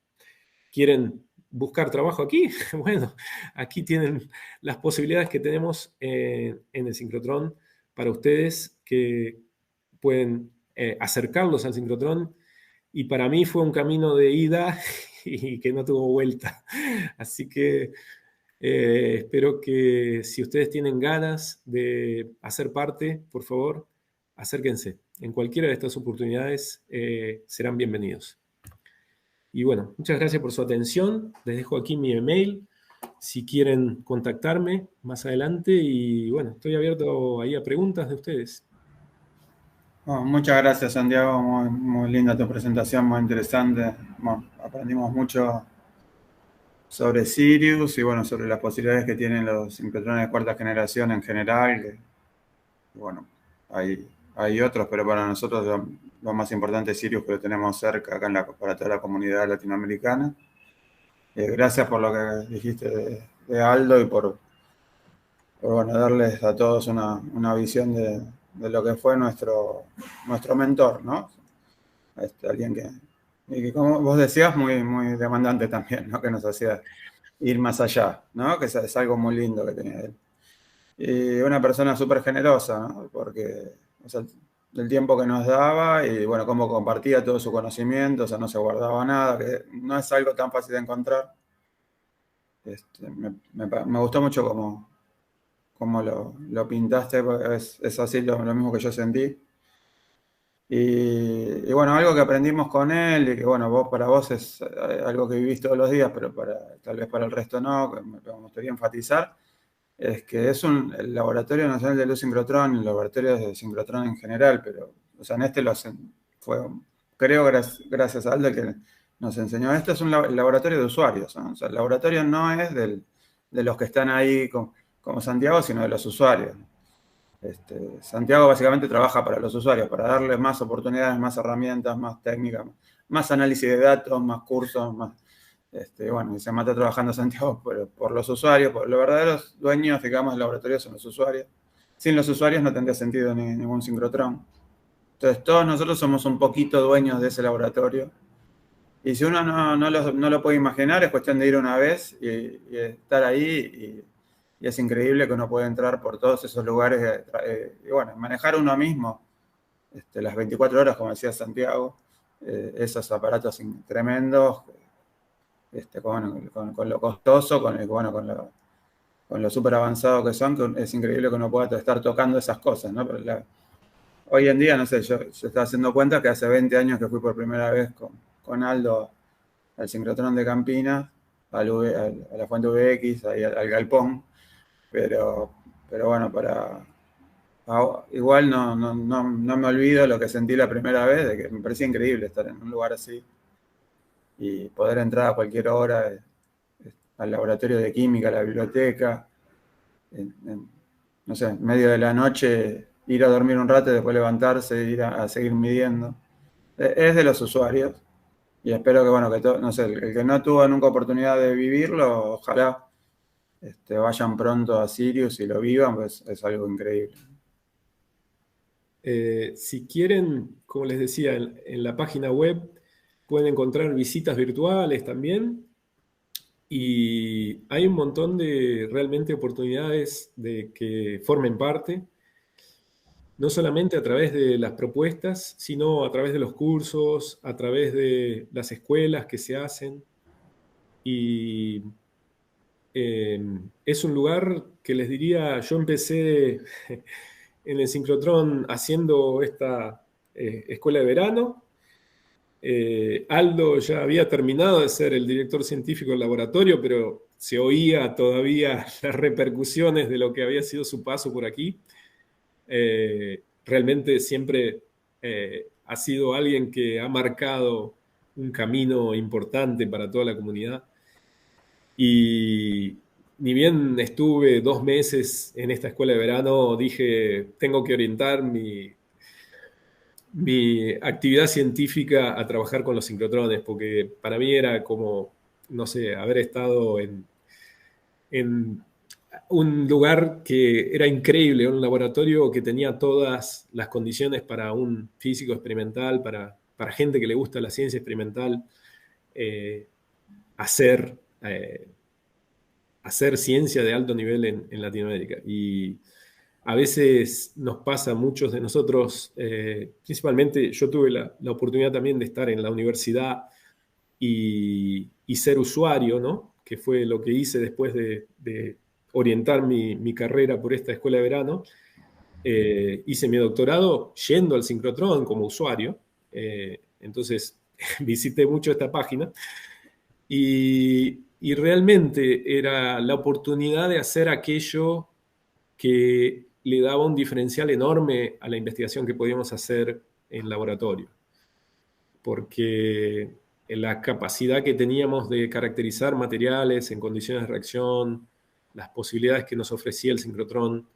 quieren buscar trabajo aquí. Bueno, aquí tienen las posibilidades que tenemos en el sincrotrón para ustedes, que pueden acercarlos al sincrotrón. Y para mí fue un camino de ida y que no tuvo vuelta. Así que espero que si ustedes tienen ganas de hacer parte, por favor, acérquense. En cualquiera de estas oportunidades serán bienvenidos. Y bueno, muchas gracias por su atención. Les dejo aquí mi email si quieren contactarme más adelante. Y bueno, estoy abierto ahí a preguntas de ustedes. Bueno, muchas gracias, Santiago. Muy linda tu presentación, muy interesante. Bueno, aprendimos mucho sobre Sirius y bueno, sobre las posibilidades que tienen los sincrotrones de cuarta generación en general. Que, bueno, hay otros, pero para nosotros lo más importante es Sirius, que lo tenemos cerca acá para toda la comunidad latinoamericana. Gracias por lo que dijiste de Aldo y por bueno, darles a todos una visión de lo que fue nuestro mentor, ¿no? Alguien que, como vos decías, muy, muy demandante también, ¿no? Que nos hacía ir más allá, ¿no? Que es algo muy lindo que tenía él. Y una persona súper generosa, ¿no? Porque, o sea, el tiempo que nos daba y, bueno, cómo compartía todo su conocimiento, o sea, no se guardaba nada, que no es algo tan fácil de encontrar. Me gustó mucho cómo lo pintaste, porque es así lo mismo que yo sentí. Y bueno, algo que aprendimos con él y que bueno, para vos es algo que vivís todos los días, pero tal vez para el resto no, que me gustaría enfatizar, es que es el Laboratorio Nacional de Luz Sincrotrón, y el laboratorio de sincrotrón en general, pero o sea, en este fue, creo, gracias a Aldo que nos enseñó. Esto es un laboratorio de usuarios, ¿no? O sea, el laboratorio no es de los que están ahí como Santiago, sino de los usuarios. Santiago básicamente trabaja para los usuarios, para darles más oportunidades, más herramientas, más técnicas, más análisis de datos, más cursos, más. Bueno, y se mata trabajando Santiago por los usuarios, por los verdaderos dueños, digamos, del laboratorio son los usuarios. Sin los usuarios no tendría sentido ningún sincrotrón. Entonces, todos nosotros somos un poquito dueños de ese laboratorio. Y si uno no lo puede imaginar, es cuestión de ir una vez y estar ahí. Y es increíble que uno puede entrar por todos esos lugares y bueno, manejar uno mismo las 24 horas, como decía Santiago, esos aparatos tremendos, con lo costoso, con lo súper avanzado que son, que es increíble que uno pueda estar tocando esas cosas, ¿no? Pero hoy en día, no sé, yo se está haciendo cuenta que hace 20 años que fui por primera vez con Aldo al sincrotrón de Campinas, a la fuente VX, ahí al galpón, pero bueno, igual no me olvido lo que sentí la primera vez, de que me parecía increíble estar en un lugar así y poder entrar a cualquier hora al laboratorio de química, a la biblioteca, no sé, en medio de la noche, ir a dormir un rato y después levantarse e ir a seguir midiendo. Es de los usuarios y espero que, bueno, no sé, el que no tuvo nunca oportunidad de vivirlo, ojalá vayan pronto a Sirius y lo vivan, pues es algo increíble. Si quieren, como les decía, en la página web pueden encontrar visitas virtuales también, y hay un montón de realmente oportunidades de que formen parte, no solamente a través de las propuestas, sino a través de los cursos, a través de las escuelas que se hacen. Y es un lugar que les diría, yo empecé en el sincrotrón haciendo esta escuela de verano. Aldo ya había terminado de ser el director científico del laboratorio, pero se oía todavía las repercusiones de lo que había sido su paso por aquí. Realmente siempre ha sido alguien que ha marcado un camino importante para toda la comunidad. Y ni bien estuve 2 meses en esta escuela de verano, dije, tengo que orientar mi actividad científica a trabajar con los sincrotrones, porque para mí era como, no sé, haber estado en un lugar que era increíble, un laboratorio que tenía todas las condiciones para un físico experimental, para gente que le gusta la ciencia experimental, hacer ciencia de alto nivel en Latinoamérica. Y a veces nos pasa a muchos de nosotros, principalmente yo tuve la oportunidad también de estar en la universidad y ser usuario, ¿no? Que fue lo que hice después de orientar mi carrera por esta escuela de verano. Hice mi doctorado yendo al sincrotrón como usuario, entonces visité mucho esta página y realmente era la oportunidad de hacer aquello que le daba un diferencial enorme a la investigación que podíamos hacer en laboratorio, porque la capacidad que teníamos de caracterizar materiales en condiciones de reacción, las posibilidades que nos ofrecía el sincrotrón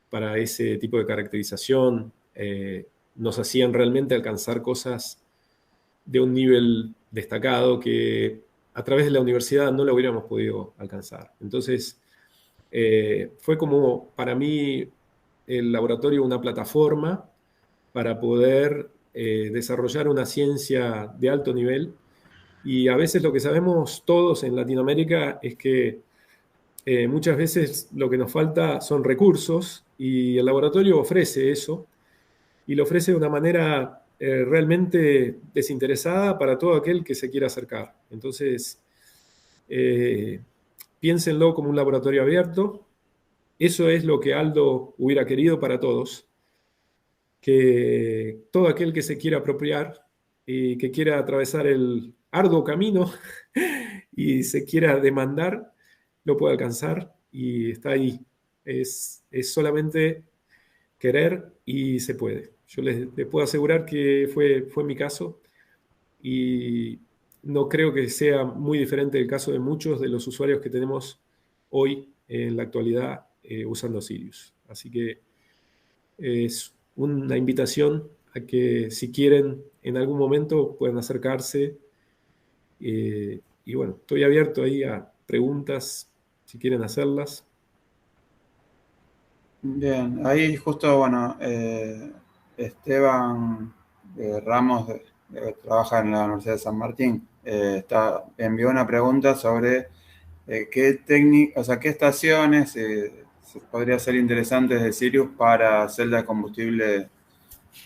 para ese tipo de caracterización, nos hacían realmente alcanzar cosas de un nivel destacado que a través de la universidad no lo hubiéramos podido alcanzar. Entonces, fue como para mí el laboratorio una plataforma para poder desarrollar una ciencia de alto nivel. Y a veces lo que sabemos todos en Latinoamérica es que muchas veces lo que nos falta son recursos y el laboratorio ofrece eso y lo ofrece de una manera realmente desinteresada para todo aquel que se quiera acercar. Entonces, piénsenlo como un laboratorio abierto. Eso es lo que Aldo hubiera querido para todos, que todo aquel que se quiera apropiar y que quiera atravesar el arduo camino y se quiera demandar, lo puede alcanzar y está ahí. Es solamente querer y se puede. Yo les puedo asegurar que fue mi caso y no creo que sea muy diferente del caso de muchos de los usuarios que tenemos hoy en la actualidad usando Sirius. Así que es una invitación a que si quieren en algún momento puedan acercarse. Y bueno, estoy abierto ahí a preguntas si quieren hacerlas. Bien, ahí justo, bueno, Esteban Ramos, que trabaja en la Universidad de San Martín, envió una pregunta sobre qué estaciones podría ser interesantes de Sirius para celda de combustible,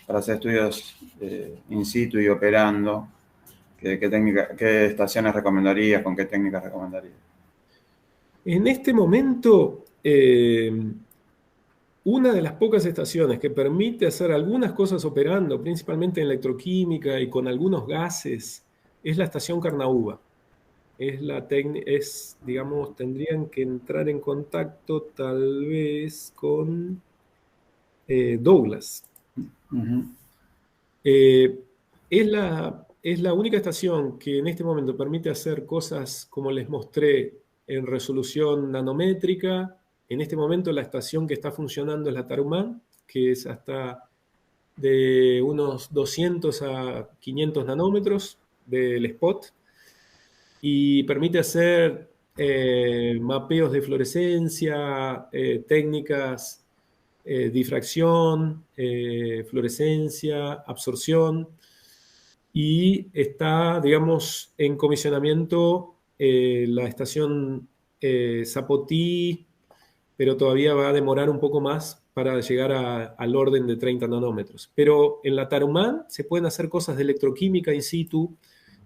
para hacer estudios in situ y operando. ¿Qué estaciones recomendarías? ¿Con qué técnicas recomendarías? En este momento, una de las pocas estaciones que permite hacer algunas cosas operando, principalmente en electroquímica y con algunos gases, es la estación Carnaúba. Digamos, tendrían que entrar en contacto tal vez con Douglas. Uh-huh. Es la única estación que en este momento permite hacer cosas como les mostré en resolución nanométrica. En este momento la estación que está funcionando es la Tarumán, que es hasta de unos 200 a 500 nanómetros del spot y permite hacer mapeos de fluorescencia, técnicas, difracción, fluorescencia, absorción, y está, digamos, en comisionamiento la estación Zapotí, pero todavía va a demorar un poco más para llegar al orden de 30 nanómetros. Pero en la Tarumán se pueden hacer cosas de electroquímica in situ,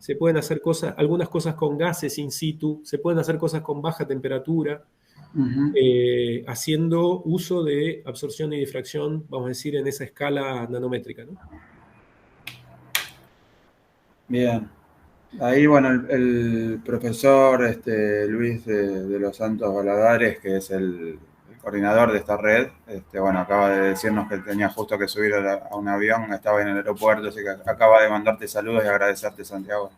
se pueden hacer algunas cosas con gases in situ, se pueden hacer cosas con baja temperatura, Uh-huh. haciendo uso de absorción y difracción, vamos a decir, en esa escala nanométrica, ¿no? Bien. Ahí, bueno, el profesor Luis de los Santos Valadares, que es el coordinador de esta red, bueno, acaba de decirnos que tenía justo que subir a un avión, estaba en el aeropuerto, así que acaba de mandarte saludos y agradecerte, Santiago.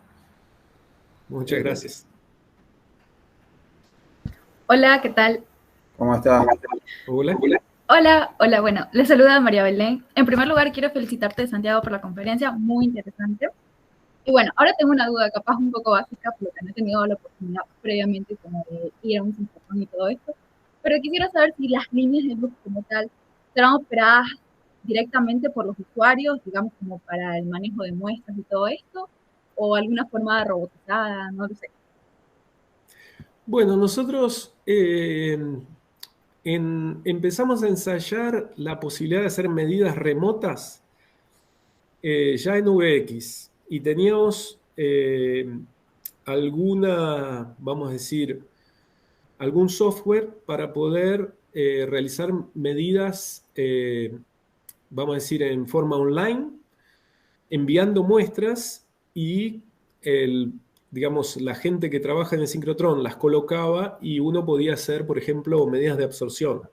Muchas gracias. Hola, ¿qué tal? ¿Cómo estás? Hola. Hola, bueno, les saluda María Belén. En primer lugar, quiero felicitarte, Santiago, por la conferencia, muy interesante. Y bueno, ahora tengo una duda capaz un poco básica, porque no he tenido la oportunidad previamente como de ir a un sincrotrón y todo esto, pero quisiera saber si las líneas de luz como tal serán operadas directamente por los usuarios, digamos como para el manejo de muestras y todo esto, o alguna forma robotizada, no lo sé. Bueno, nosotros empezamos a ensayar la posibilidad de hacer medidas remotas ya en VX y teníamos vamos a decir, algún software para poder realizar medidas, vamos a decir, en forma online, enviando muestras y digamos, la gente que trabaja en el sincrotrón las colocaba y uno podía hacer, por ejemplo, medidas de absorción.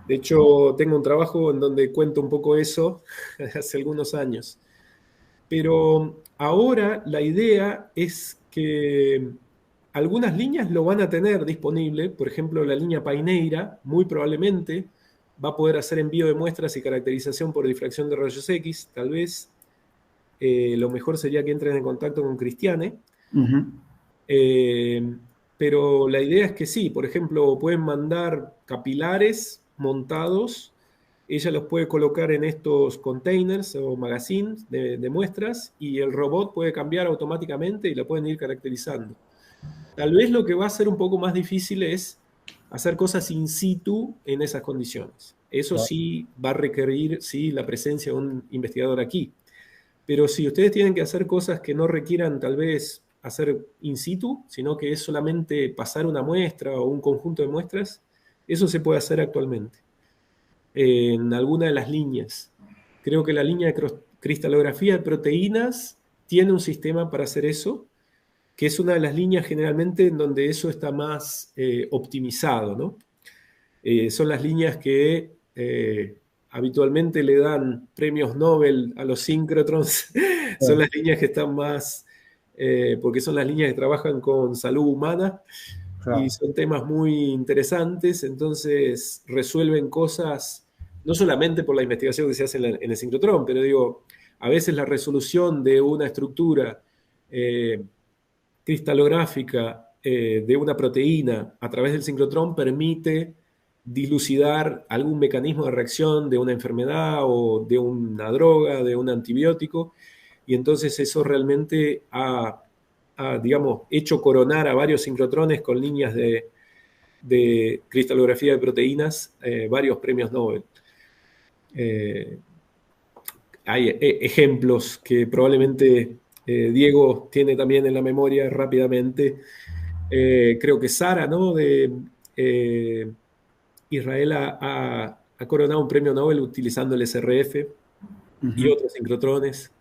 De hecho, tengo un trabajo en donde cuento un poco eso hace algunos años. Pero ahora la idea es que algunas líneas lo van a tener disponible, por ejemplo, la línea Paineira, muy probablemente va a poder hacer envío de muestras y caracterización por difracción de rayos X, tal vez. Lo mejor sería que entren en contacto con Cristiane. Uh-huh. Pero la idea es que sí, por ejemplo, pueden mandar capilares montados, ella los puede colocar en estos containers o magazines de muestras y el robot puede cambiar automáticamente y la pueden ir caracterizando. Tal vez lo que va a ser un poco más difícil es hacer cosas in situ en esas condiciones. Eso sí va a requerir, sí, la presencia de un investigador aquí. Pero si ustedes tienen que hacer cosas que no requieran tal vez hacer in situ, sino que es solamente pasar una muestra o un conjunto de muestras, eso se puede hacer actualmente en alguna de las líneas. Creo que la línea de cristalografía de proteínas tiene un sistema para hacer eso, que es una de las líneas generalmente en donde eso está más optimizado, ¿no? Son las líneas que habitualmente le dan premios Nobel a los síncrotrons, son las líneas que están más, porque son las líneas que trabajan con salud humana, y son temas muy interesantes, entonces resuelven cosas, no solamente por la investigación que se hace en el sincrotrón, pero digo, a veces la resolución de una estructura cristalográfica de una proteína a través del sincrotrón permite dilucidar algún mecanismo de reacción de una enfermedad o de una droga, de un antibiótico, y entonces eso realmente ha digamos, hecho coronar a varios sincrotrones con líneas de cristalografía de proteínas, varios premios Nobel. Hay ejemplos que probablemente Diego tiene también en la memoria rápidamente. Creo que Sara, ¿no? De Israel ha coronado un premio Nobel utilizando el SRF y otros sincrotrones.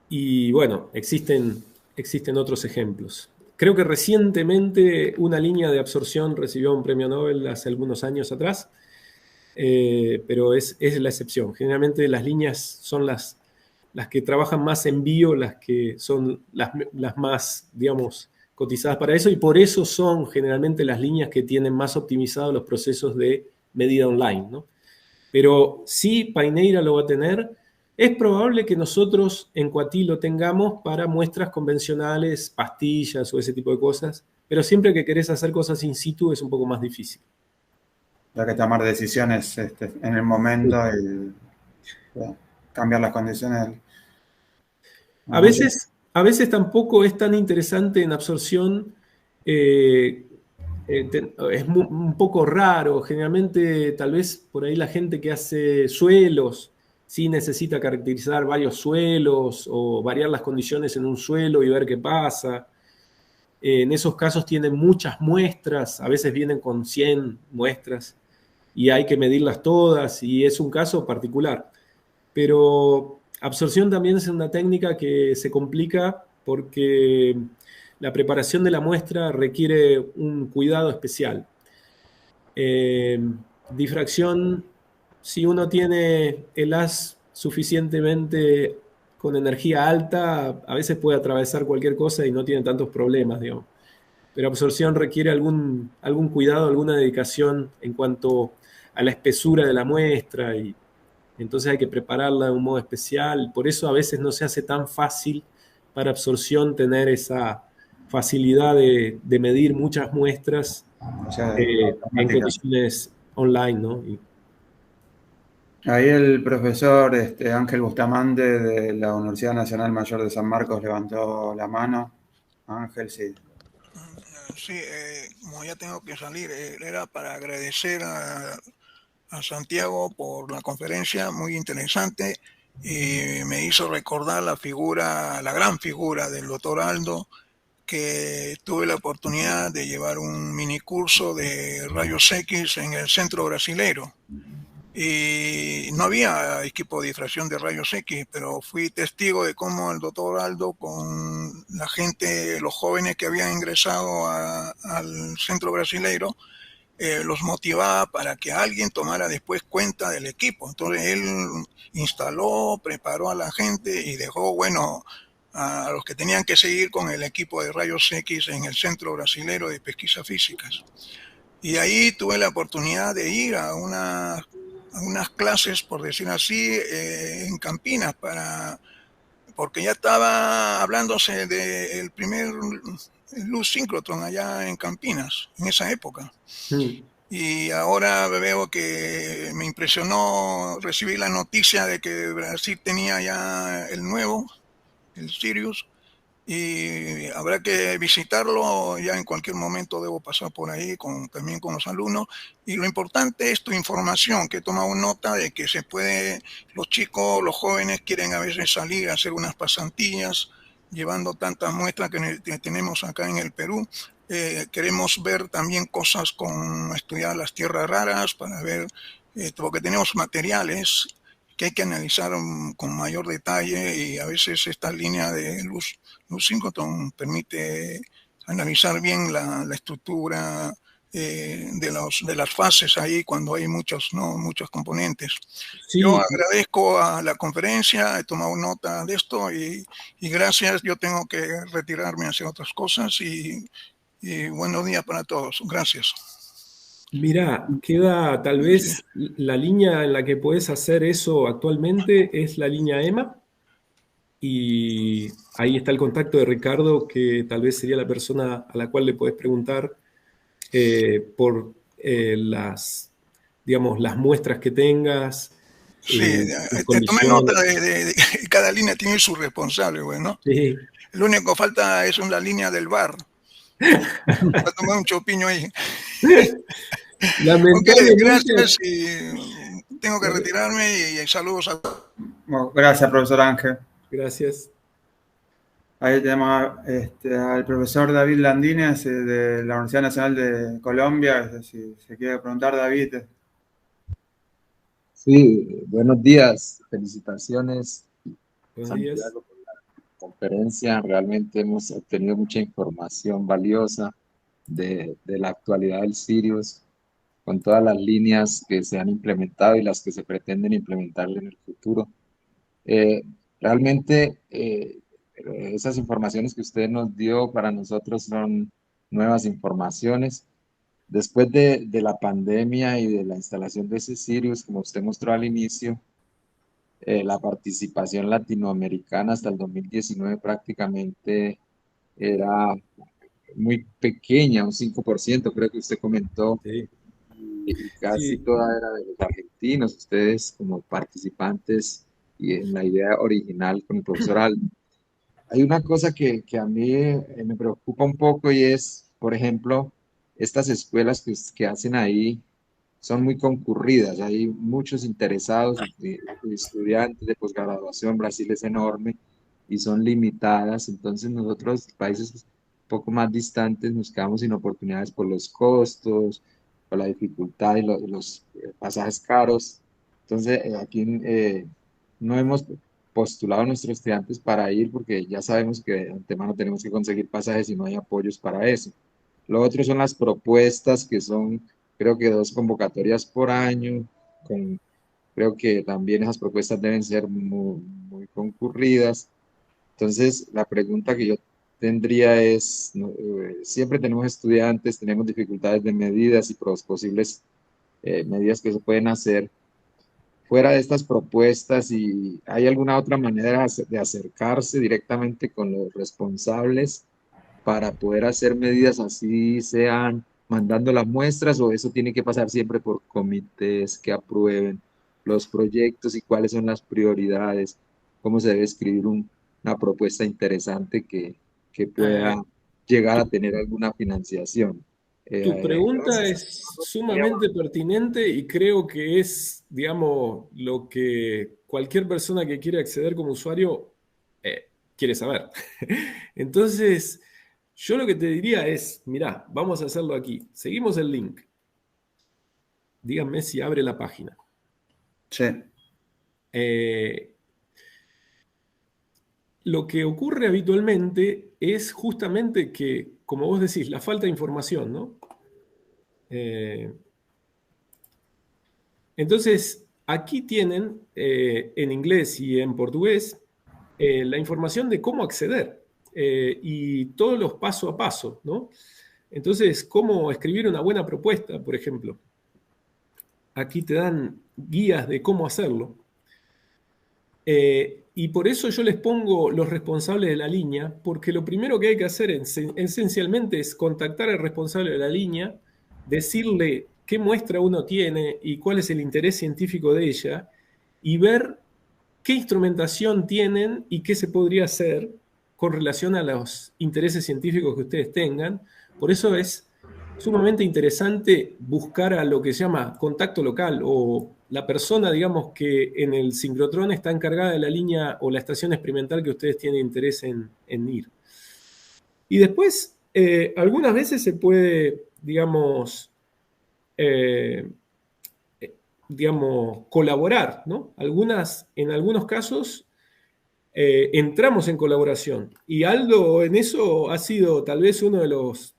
Y bueno, existen otros ejemplos. Creo que recientemente una línea de absorción recibió un premio Nobel hace algunos años atrás, pero es la excepción. Generalmente las líneas son las que trabajan más en bio, las que son las más, digamos, cotizadas para eso, y por eso son generalmente las líneas que tienen más optimizados los procesos de medida online, ¿no? Pero sí, Paineira lo va a tener. Es probable que nosotros en Coatí lo tengamos para muestras convencionales, pastillas o ese tipo de cosas, pero siempre que querés hacer cosas in situ es un poco más difícil. Hay que tomar decisiones en el momento y cambiar las condiciones. A veces tampoco es tan interesante en absorción, es un poco raro. Generalmente, tal vez por ahí la gente que hace suelos, sí necesita caracterizar varios suelos o variar las condiciones en un suelo y ver qué pasa. En esos casos tienen muchas muestras, a veces vienen con 100 muestras y hay que medirlas todas y es un caso particular. Pero absorción también es una técnica que se complica porque la preparación de la muestra requiere un cuidado especial. Difracción, si uno tiene el haz suficientemente con energía alta, a veces puede atravesar cualquier cosa y no tiene tantos problemas, digamos. Pero absorción requiere algún cuidado, alguna dedicación en cuanto a la espesura de la muestra, y entonces hay que prepararla de un modo especial. Por eso a veces no se hace tan fácil para absorción tener esa facilidad de medir muchas muestras en condiciones online, ¿no? Ahí el profesor Ángel Bustamante de la Universidad Nacional Mayor de San Marcos levantó la mano. Ángel, sí. Sí, como ya tengo que salir, era para agradecer a Santiago por la conferencia, muy interesante, y me hizo recordar la gran figura del doctor Aldo, que tuve la oportunidad de llevar un mini curso de rayos X en el centro brasilero. Y no había equipo de difracción de rayos X, pero fui testigo de cómo el doctor Aldo, con la gente, los jóvenes que habían ingresado al centro brasileiro, los motivaba para que alguien tomara después cuenta del equipo. Entonces él instaló, preparó a la gente y dejó, bueno, a los que tenían que seguir con el equipo de rayos X en el Centro Brasilero de Pesquisas Físicas. Y ahí tuve la oportunidad de ir a unas clases, por decir así, en Campinas, porque ya estaba hablándose del primer luz síncrotron allá en Campinas, en esa época. Sí. Y ahora veo que me impresionó recibir la noticia de que Brasil tenía ya el nuevo, el Sirius, y habrá que visitarlo. Ya en cualquier momento debo pasar por ahí también con los alumnos. Y lo importante es tu información, que he tomado nota de que se puede, los chicos, los jóvenes quieren a veces salir a hacer unas pasantías, llevando tantas muestras que tenemos acá en el Perú. Queremos ver también cosas estudiar las tierras raras para ver, porque tenemos materiales que hay que analizar con mayor detalle, y a veces esta línea de luz síncrotron permite analizar bien la estructura de las fases ahí cuando hay muchos componentes. Sí, Yo agradezco a la conferencia, he tomado nota de esto y gracias. Yo tengo que retirarme a hacer otras cosas y buenos días para todos. Gracias. mira, queda tal vez la línea en la que podés hacer eso actualmente es la línea EMA. Y ahí está el contacto de Ricardo, que tal vez sería la persona a la cual le podés preguntar por digamos, las muestras que tengas. Sí, tomé nota de cada línea tiene su responsable, bueno. Sí. Lo único que falta es una línea del bar. Para tomar un chopiño ahí. Lamentablemente, okay, gracias, y tengo que retirarme y saludos a todos. Bueno, gracias, profesor Ángel. Gracias. Ahí tenemos al profesor David Landines de la Universidad Nacional de Colombia. Si se quiere preguntar, David. Sí, buenos días, felicitaciones. Buenos días. Santiago, por la conferencia. Realmente hemos obtenido mucha información valiosa de la actualidad del Sirius, con todas las líneas que se han implementado y las que se pretenden implementar en el futuro. Realmente esas informaciones que usted nos dio para nosotros son nuevas informaciones. Después de la pandemia y de la instalación de ese Sirius, como usted mostró al inicio, la participación latinoamericana hasta el 2019 prácticamente era muy pequeña, un 5%, creo que usted comentó. Sí. Y casi toda era de los argentinos, ustedes como participantes y en la idea original con el profesor Aldo. Hay una cosa que a mí me preocupa un poco, y es, por ejemplo, estas escuelas que hacen ahí son muy concurridas, hay muchos interesados, estudiantes de posgraduación. Brasil es enorme y son limitadas, entonces nosotros, países un poco más distantes, nos quedamos sin oportunidades por los costos, por la dificultad y los pasajes caros. Entonces, aquí no hemos postulado a nuestros estudiantes para ir, porque ya sabemos que de antemano tenemos que conseguir pasajes y no hay apoyos para eso. Lo otro son las propuestas, que son, creo que 2 convocatorias por año. Creo que también esas propuestas deben ser muy, muy concurridas. Entonces, la pregunta que yo tendría es, siempre tenemos estudiantes, tenemos dificultades de medidas y posibles medidas que se pueden hacer fuera de estas propuestas, y hay alguna otra manera de acercarse directamente con los responsables para poder hacer medidas así, sean mandando las muestras, o eso tiene que pasar siempre por comités que aprueben los proyectos y cuáles son las prioridades, cómo se debe escribir una propuesta interesante que pueda llegar a tener alguna financiación. Tu pregunta es sumamente pertinente y creo que es, digamos, lo que cualquier persona que quiere acceder como usuario quiere saber. Entonces, yo lo que te diría es, mirá, vamos a hacerlo aquí. Seguimos el link. Díganme si abre la página. Sí. Lo que ocurre habitualmente es justamente que, como vos decís, la falta de información, ¿no? Entonces, aquí tienen, en inglés y en portugués, la información de cómo acceder y todos los paso a paso, ¿no? Entonces, cómo escribir una buena propuesta, por ejemplo. Aquí te dan guías de cómo hacerlo. Y por eso yo les pongo los responsables de la línea, porque lo primero que hay que hacer esencialmente es contactar al responsable de la línea, decirle qué muestra uno tiene y cuál es el interés científico de ella, y ver qué instrumentación tienen y qué se podría hacer con relación a los intereses científicos que ustedes tengan. Por eso es sumamente interesante buscar a lo que se llama contacto local o la persona, digamos, que en el sincrotrón está encargada de la línea o la estación experimental que ustedes tienen interés en ir. Y después, algunas veces se puede, digamos, colaborar, ¿no? En algunos casos entramos en colaboración. Y Aldo en eso ha sido tal vez uno de los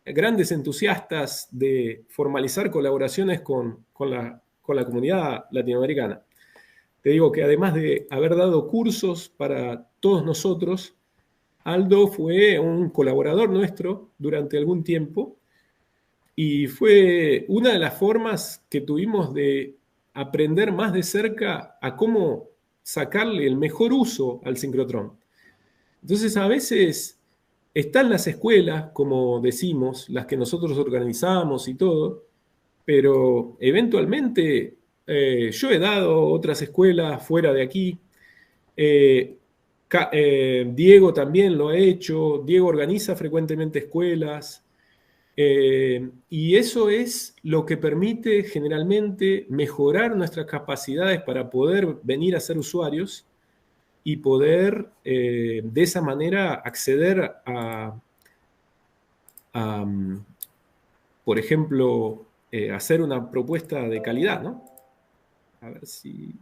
grandes entusiastas de formalizar colaboraciones con la comunidad latinoamericana. Te digo que además de haber dado cursos para todos nosotros, Aldo fue un colaborador nuestro durante algún tiempo y fue una de las formas que tuvimos de aprender más de cerca a cómo sacarle el mejor uso al sincrotrón. Entonces, a veces están las escuelas, como decimos, las que nosotros organizamos y todo, pero eventualmente yo he dado otras escuelas fuera de aquí. Diego también lo ha hecho. Diego organiza frecuentemente escuelas. Y eso es lo que permite generalmente mejorar nuestras capacidades para poder venir a ser usuarios y poder de esa manera acceder a por ejemplo, hacer una propuesta de calidad, ¿no? A ver si...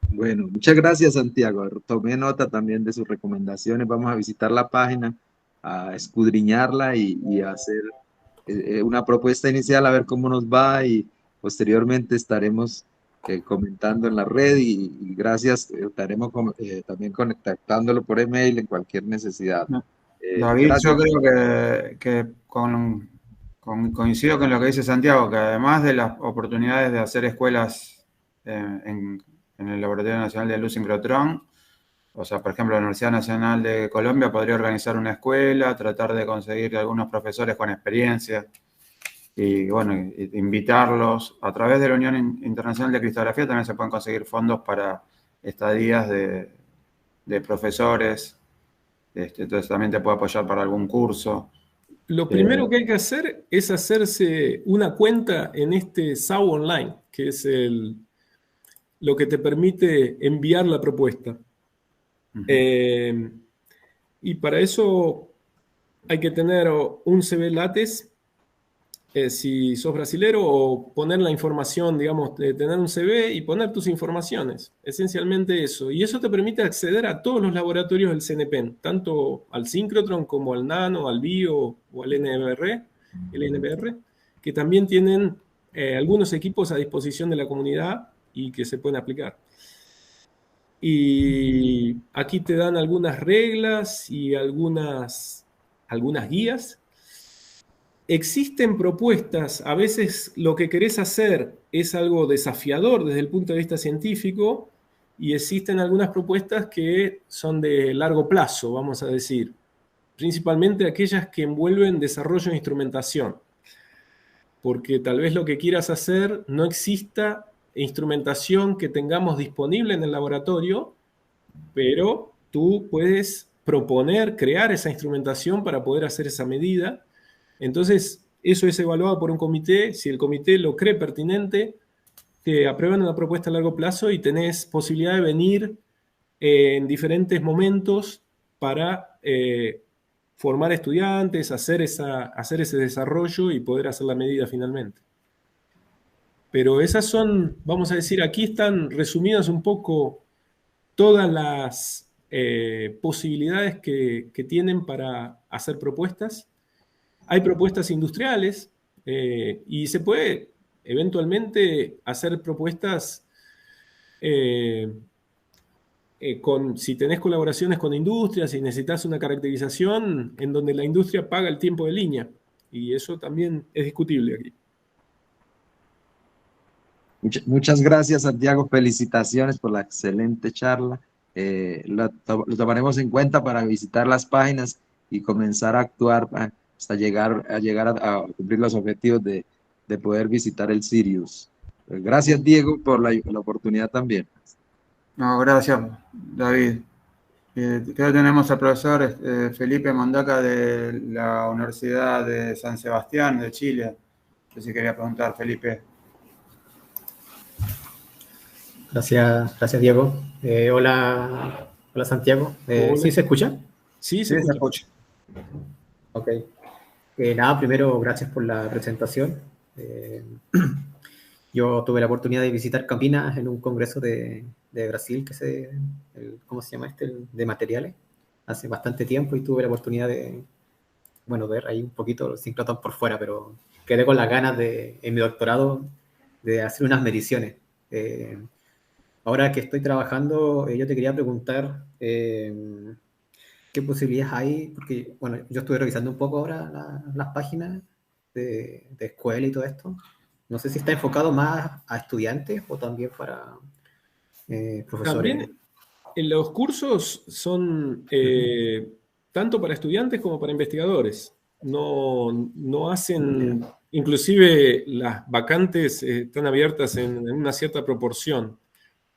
Bueno, muchas gracias, Santiago. Tomé nota también de sus recomendaciones. Vamos a visitar la página, a escudriñarla y a hacer una propuesta inicial, a ver cómo nos va, y posteriormente estaremos comentando en la red y gracias, estaremos también contactándolo por email en cualquier necesidad. David, Gracias. yo creo que coincido con lo que dice Santiago, que además de las oportunidades de hacer escuelas en el Laboratorio Nacional de Luz Sincrotrón, o sea, por ejemplo, la Universidad Nacional de Colombia podría organizar una escuela, tratar de conseguir algunos profesores con experiencia y, bueno, invitarlos. A través de la Unión Internacional de Cristalografía también se pueden conseguir fondos para estadías de profesores. Entonces también te puede apoyar para algún curso. Lo primero que hay que hacer es hacerse una cuenta en este SAU Online, que es lo que te permite enviar la propuesta. Y para eso hay que tener un CV LaTeX, si sos brasilero, o poner la información, digamos, de tener un CV y poner tus informaciones. Esencialmente eso. Y eso te permite acceder a todos los laboratorios del CNPEN, tanto al Synchrotron como al Nano, al BIO o al NBR, que también tienen algunos equipos a disposición de la comunidad y que se pueden aplicar. Y aquí te dan algunas reglas y algunas guías. Existen propuestas, a veces lo que querés hacer es algo desafiador desde el punto de vista científico, y existen algunas propuestas que son de largo plazo, vamos a decir, principalmente aquellas que envuelven desarrollo de instrumentación, porque tal vez lo que quieras hacer no exista instrumentación que tengamos disponible en el laboratorio, pero tú puedes proponer, crear esa instrumentación para poder hacer esa medida. Entonces, eso es evaluado por un comité. Si el comité lo cree pertinente, te aprueban una propuesta a largo plazo y tenés posibilidad de venir en diferentes momentos para formar estudiantes, hacer ese desarrollo y poder hacer la medida finalmente. Pero esas son, vamos a decir, aquí están resumidas un poco todas las posibilidades que tienen para hacer propuestas. Hay propuestas industriales y se puede eventualmente hacer propuestas si tenés colaboraciones con industrias y necesitas una caracterización en donde la industria paga el tiempo de línea. Y eso también es discutible aquí. Muchas gracias, Santiago. Felicitaciones por la excelente charla. Lo tomaremos en cuenta para visitar las páginas y comenzar a actuar hasta llegar a cumplir los objetivos de poder visitar el Sirius. Gracias, Diego, por la oportunidad también. No, gracias, David. Creo que tenemos al profesor Felipe Mondaca de la Universidad de San Sebastián de Chile. No sé si quería preguntar, Felipe. Gracias Diego. Hola Santiago. Hola. ¿Sí se escucha? Sí, se escucha. Ok. Nada, primero, gracias por la presentación. Yo tuve la oportunidad de visitar Campinas en un congreso de Brasil, ¿cómo se llama este? De materiales, hace bastante tiempo, y tuve la oportunidad de, ver ahí un poquito el sincrotrón por fuera, pero quedé con las ganas en mi doctorado de hacer unas mediciones. Ahora que estoy trabajando, yo te quería preguntar qué posibilidades hay, porque, bueno, yo estuve revisando un poco ahora las páginas de escuela y todo esto. No sé si está enfocado más a estudiantes o también para profesores. También los cursos son tanto para estudiantes como para investigadores. No hacen, inclusive las vacantes están abiertas en una cierta proporción.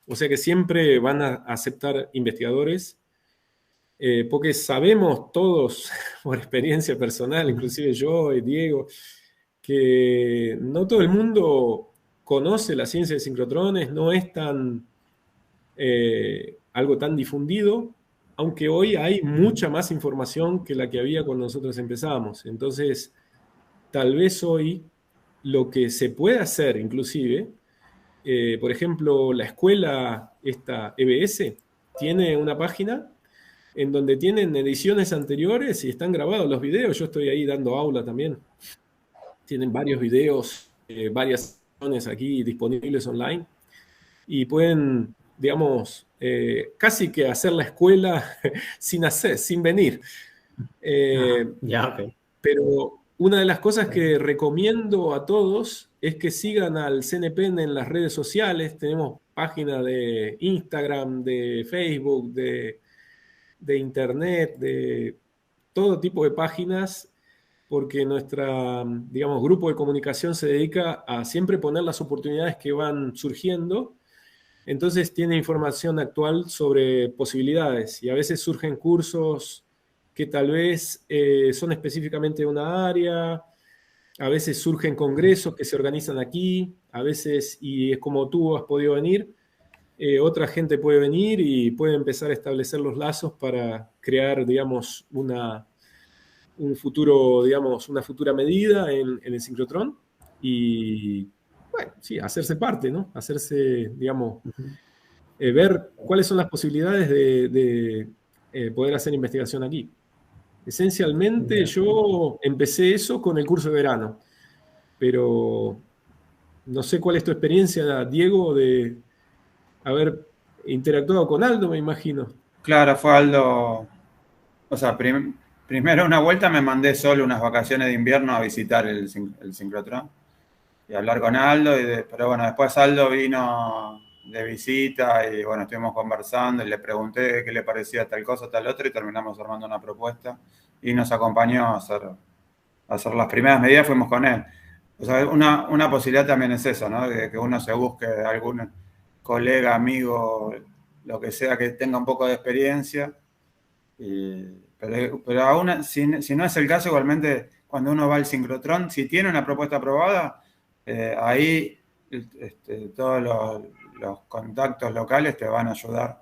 O sea que siempre van a aceptar investigadores, porque sabemos todos, por experiencia personal, inclusive yo y Diego, que no todo el mundo conoce la ciencia de sincrotrones, no es algo tan difundido, aunque hoy hay mucha más información que la que había cuando nosotros empezamos. Entonces, tal vez hoy lo que se puede hacer, inclusive, por ejemplo, la escuela, esta EBS, tiene una página en donde tienen ediciones anteriores y están grabados los videos. Yo estoy ahí dando aula también. Tienen varios videos, varias sesiones aquí disponibles online, y pueden, digamos, casi que hacer la escuela sin venir. Ok. Pero una de las cosas que recomiendo a todos es que sigan al CNPEN en las redes sociales. Tenemos página de Instagram, de Facebook, de Internet, de todo tipo de páginas, porque nuestra, digamos, grupo de comunicación se dedica a siempre poner las oportunidades que van surgiendo. Entonces tiene información actual sobre posibilidades, y a veces surgen cursos que tal vez son específicamente de una área, a veces surgen congresos que se organizan aquí, a veces, y es como tú has podido venir, otra gente puede venir y puede empezar a establecer los lazos para crear, digamos, un futuro, digamos, una futura medida en el sincrotrón, y, bueno, sí, hacerse parte, ¿no? Hacerse, digamos, ver cuáles son las posibilidades de poder hacer investigación aquí. Esencialmente yo empecé eso con el curso de verano, pero no sé cuál es tu experiencia, Diego, de haber interactuado con Aldo, me imagino. Claro, fue Aldo. O sea, primero una vuelta me mandé solo unas vacaciones de invierno a visitar el sincrotrón y hablar con Aldo, pero bueno, después Aldo vino de visita y bueno, estuvimos conversando y le pregunté qué le parecía tal cosa, tal otra, y terminamos armando una propuesta y nos acompañó a hacer las primeras medidas, fuimos con él. O sea, una posibilidad también es esa, ¿no? De que uno se busque algún colega, amigo, lo que sea, que tenga un poco de experiencia. Pero aún, si no es el caso, igualmente, cuando uno va al sincrotrón, si tiene una propuesta aprobada, ahí todos los contactos locales te van a ayudar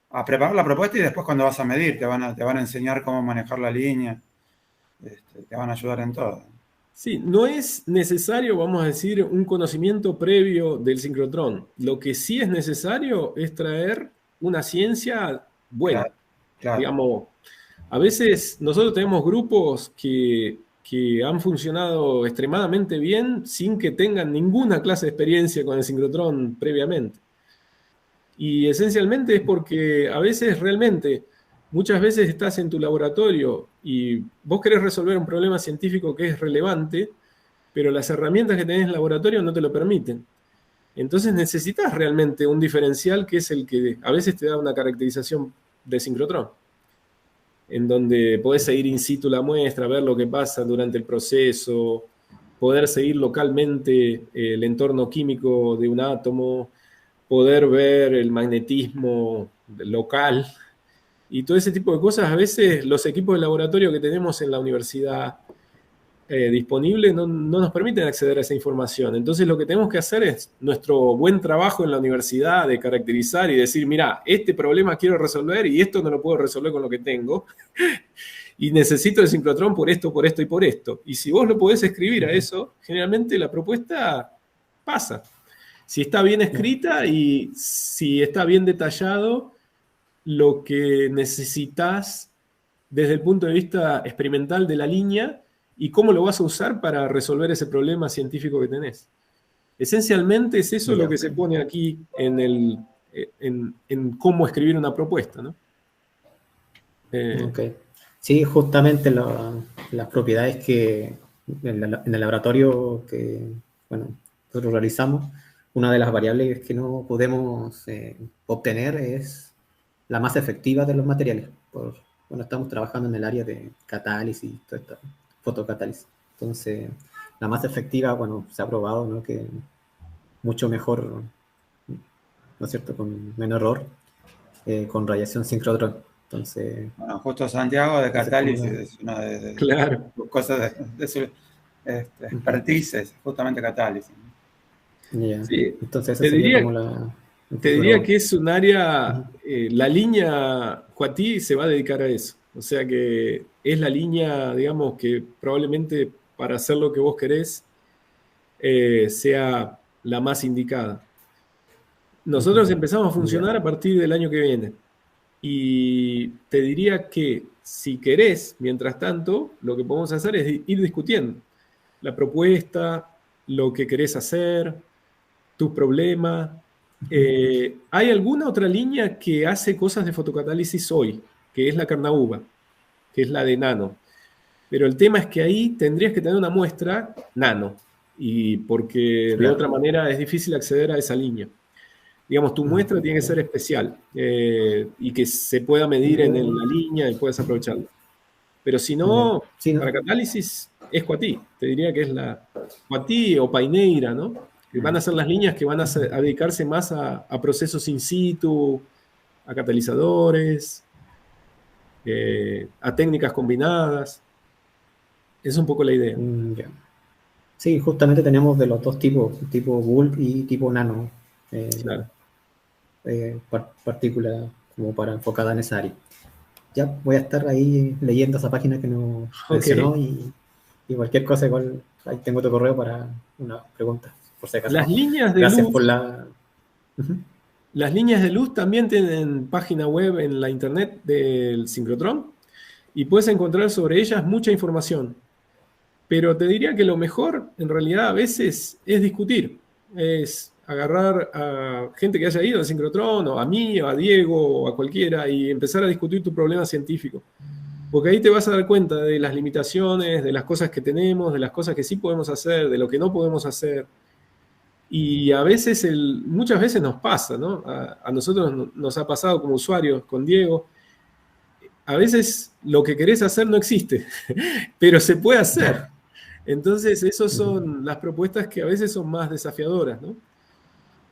a preparar la propuesta, y después cuando vas a medir te van a enseñar cómo manejar la línea, te van a ayudar en todo. Sí, no es necesario, vamos a decir, un conocimiento previo del sincrotrón. Lo que sí es necesario es traer una ciencia buena. Claro. Digamos, a veces nosotros tenemos grupos que han funcionado extremadamente bien sin que tengan ninguna clase de experiencia con el sincrotrón previamente. Y esencialmente es porque a veces realmente, muchas veces estás en tu laboratorio y vos querés resolver un problema científico que es relevante, pero las herramientas que tenés en el laboratorio no te lo permiten. Entonces necesitas realmente un diferencial que es el que a veces te da una caracterización de sincrotrón, en donde podés seguir in situ la muestra, ver lo que pasa durante el proceso, poder seguir localmente el entorno químico de un átomo, poder ver el magnetismo local, y todo ese tipo de cosas, a veces los equipos de laboratorio que tenemos en la universidad disponibles no nos permiten acceder a esa información. Entonces lo que tenemos que hacer es nuestro buen trabajo en la universidad de caracterizar y decir, mira, este problema quiero resolver y esto no lo puedo resolver con lo que tengo. Y necesito el sincrotrón por esto, por esto y por esto. Y si vos lo podés escribir a eso, generalmente la propuesta pasa. Si está bien escrita y si está bien detallado lo que necesitas desde el punto de vista experimental de la línea y cómo lo vas a usar para resolver ese problema científico que tenés. Esencialmente es eso lo que se pone aquí en cómo escribir una propuesta, ¿no? Ok. Sí, justamente las propiedades que en el laboratorio que, bueno, nosotros realizamos, una de las variables que no podemos obtener es la masa efectiva de los materiales. Bueno, estamos trabajando en el área de catálisis, toda esta fotocatálisis. Entonces, la masa efectiva, bueno, se ha probado, ¿no?, que mucho mejor, ¿no es cierto?, con menos error, con radiación sincrotrón. Entonces, bueno, justo Santiago de catálisis es una de claro. sus cosas de su expertise, justamente catálisis. Yeah. Sí. Entonces, esa sería como la... Te diría que es un área, la línea Cuatí se va a dedicar a eso. O sea que es la línea, digamos, que probablemente para hacer lo que vos querés sea la más indicada. Nosotros empezamos a funcionar a partir del año que viene. Y te diría que si querés, mientras tanto, lo que podemos hacer es ir discutiendo la propuesta, lo que querés hacer, tus problemas. ¿Hay alguna otra línea que hace cosas de fotocatálisis hoy? Que es la Carnaúba, que es la de nano. Pero el tema es que ahí tendrías que tener una muestra nano, y porque de otra manera es difícil acceder a esa línea. Digamos, tu muestra tiene que ser especial y que se pueda medir en la línea y puedas aprovecharla. Pero si no, para catálisis es Cuatí. Te diría que es la Cuatí o Paineira, ¿no? Que van a ser las líneas que van a dedicarse más a procesos in situ, a catalizadores, a técnicas combinadas. Es un poco la idea. Sí, justamente tenemos de los dos tipos, tipo bulk y tipo nano. Claro. Partícula como para enfocada en esa área. Ya voy a estar ahí leyendo esa página que nos mencionó y cualquier cosa, igual ahí tengo tu correo para una pregunta, por si acaso. Las líneas de Gracias luz, por la... Las líneas de luz también tienen página web en la internet del sincrotrón y puedes encontrar sobre ellas mucha información. Pero te diría que lo mejor, en realidad, a veces es discutir. Es agarrar a gente que haya ido al sincrotrón, o a mí, o a Diego, o a cualquiera, y empezar a discutir tu problema científico. Porque ahí te vas a dar cuenta de las limitaciones, de las cosas que tenemos, de las cosas que sí podemos hacer, de lo que no podemos hacer. Y a veces, muchas veces nos pasa, ¿no? A nosotros nos ha pasado como usuarios con Diego. A veces lo que querés hacer no existe, pero se puede hacer. Entonces, esas son las propuestas que a veces son más desafiadoras, ¿no?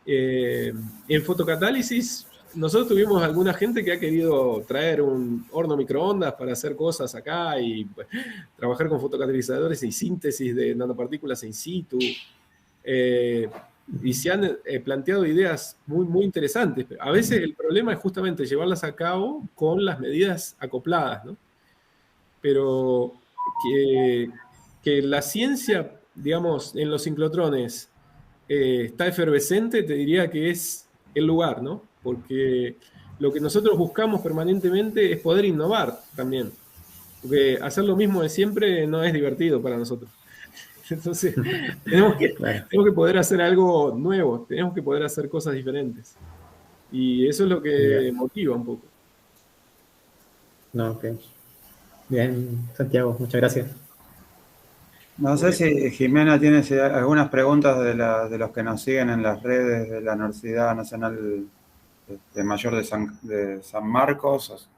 En fotocatálisis, nosotros tuvimos alguna gente que ha querido traer un horno microondas para hacer cosas acá y pues, trabajar con fotocatalizadores y síntesis de nanopartículas in situ. Y se han planteado ideas muy, muy interesantes. A veces el problema es justamente llevarlas a cabo con las medidas acopladas, ¿no? Pero que la ciencia, digamos, en los sincrotrones está efervescente, te diría que es el lugar, ¿no? Porque lo que nosotros buscamos permanentemente es poder innovar también. Porque hacer lo mismo de siempre no es divertido para nosotros. Entonces, tenemos que poder hacer algo nuevo, tenemos que poder hacer cosas diferentes. Y eso es lo que motiva un poco. No, ok. Bien, Santiago, muchas gracias. No sé si Jimena tiene algunas preguntas de los que nos siguen en las redes de la Universidad Nacional Mayor de San Marcos.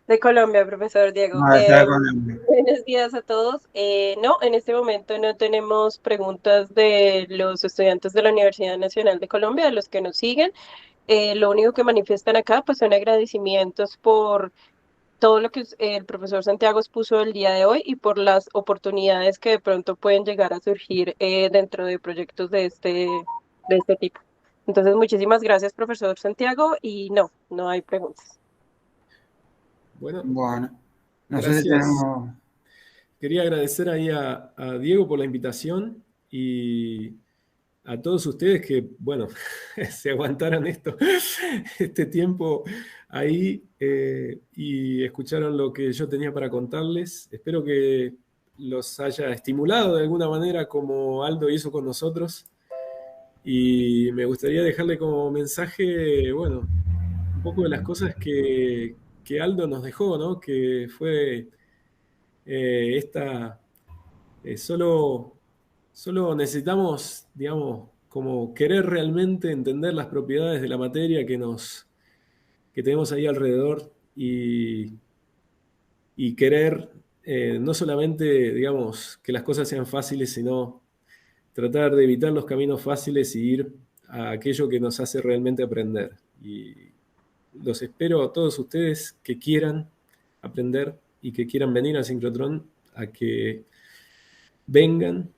De Colombia, profesor Diego. Buenos días a todos. No, en este momento no tenemos preguntas de los estudiantes de la Universidad Nacional de Colombia, de los que nos siguen. Lo único que manifiestan acá pues son agradecimientos por todo lo que el profesor Santiago expuso el día de hoy y por las oportunidades que de pronto pueden llegar a surgir dentro de proyectos de este tipo. Entonces, muchísimas gracias, profesor Santiago, y no hay preguntas. Bueno, no sé si gracias. tenemos... Quería agradecer ahí a Diego por la invitación y a todos ustedes que, bueno, se aguantaron este tiempo ahí y escucharon lo que yo tenía para contarles. Espero que los haya estimulado de alguna manera como Aldo hizo con nosotros. Y me gustaría dejarle como mensaje, bueno, un poco de las cosas que Aldo nos dejó, ¿no? Que fue esta... solo necesitamos, digamos, como querer realmente entender las propiedades de la materia que tenemos ahí alrededor y querer no solamente, digamos, que las cosas sean fáciles, sino tratar de evitar los caminos fáciles y ir a aquello que nos hace realmente aprender. Y los espero a todos ustedes que quieran aprender y que quieran venir al sincrotrón a que vengan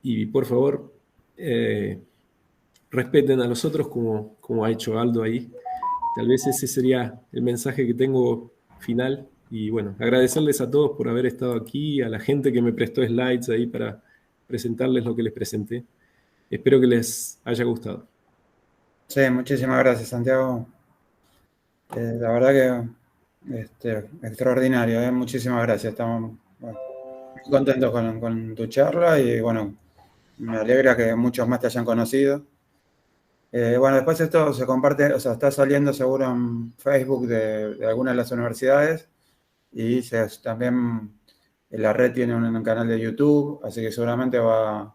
y por favor respeten a los otros como ha hecho Aldo ahí. Tal vez ese sería el mensaje que tengo final. Y bueno, agradecerles a todos por haber estado aquí, a la gente que me prestó slides ahí para presentarles lo que les presenté. Espero que les haya gustado. Sí, muchísimas gracias, Santiago. La verdad que extraordinario, muchísimas gracias. Estamos muy contentos con tu charla y bueno, me alegra que muchos más te hayan conocido. Bueno, después esto se comparte, o sea, está saliendo seguro en Facebook de algunas de las universidades y también la red tiene un canal de YouTube, así que seguramente va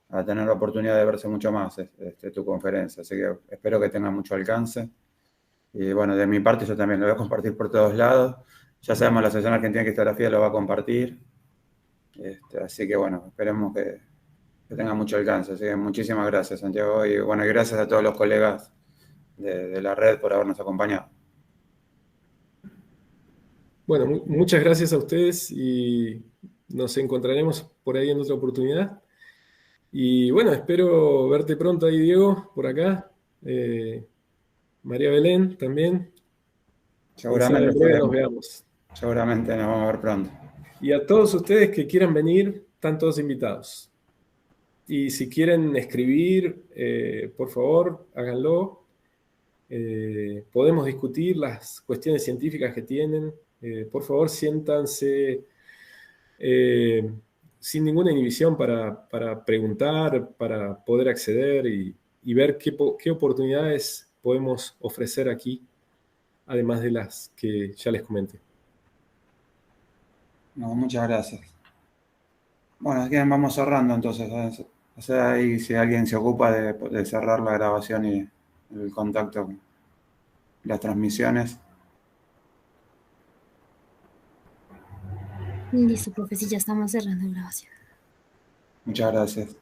a tener la oportunidad de verse mucho más tu conferencia, así que espero que tenga mucho alcance. Y bueno, de mi parte yo también lo voy a compartir por todos lados. Ya sabemos, la Asociación Argentina de Cristografía lo va a compartir. Así que bueno, esperemos que tenga mucho alcance. Así que muchísimas gracias, Santiago. Y bueno, y gracias a todos los colegas de la red por habernos acompañado. Bueno, muchas gracias a ustedes y nos encontraremos por ahí en otra oportunidad. Y bueno, espero verte pronto ahí, Diego, por acá. María Belén también. Seguramente en breve nos veamos. Seguramente nos vamos a ver pronto. Y a todos ustedes que quieran venir, están todos invitados. Y si quieren escribir, por favor, háganlo. Podemos discutir las cuestiones científicas que tienen. Por favor, siéntanse sin ninguna inhibición para preguntar, para poder acceder y ver qué oportunidades podemos ofrecer aquí, además de las que ya les comenté. No, muchas gracias. Bueno, vamos cerrando entonces. O sea, ahí si alguien se ocupa de cerrar la grabación y el contacto con las transmisiones. Listo, profe, si ya estamos cerrando la grabación. Muchas gracias.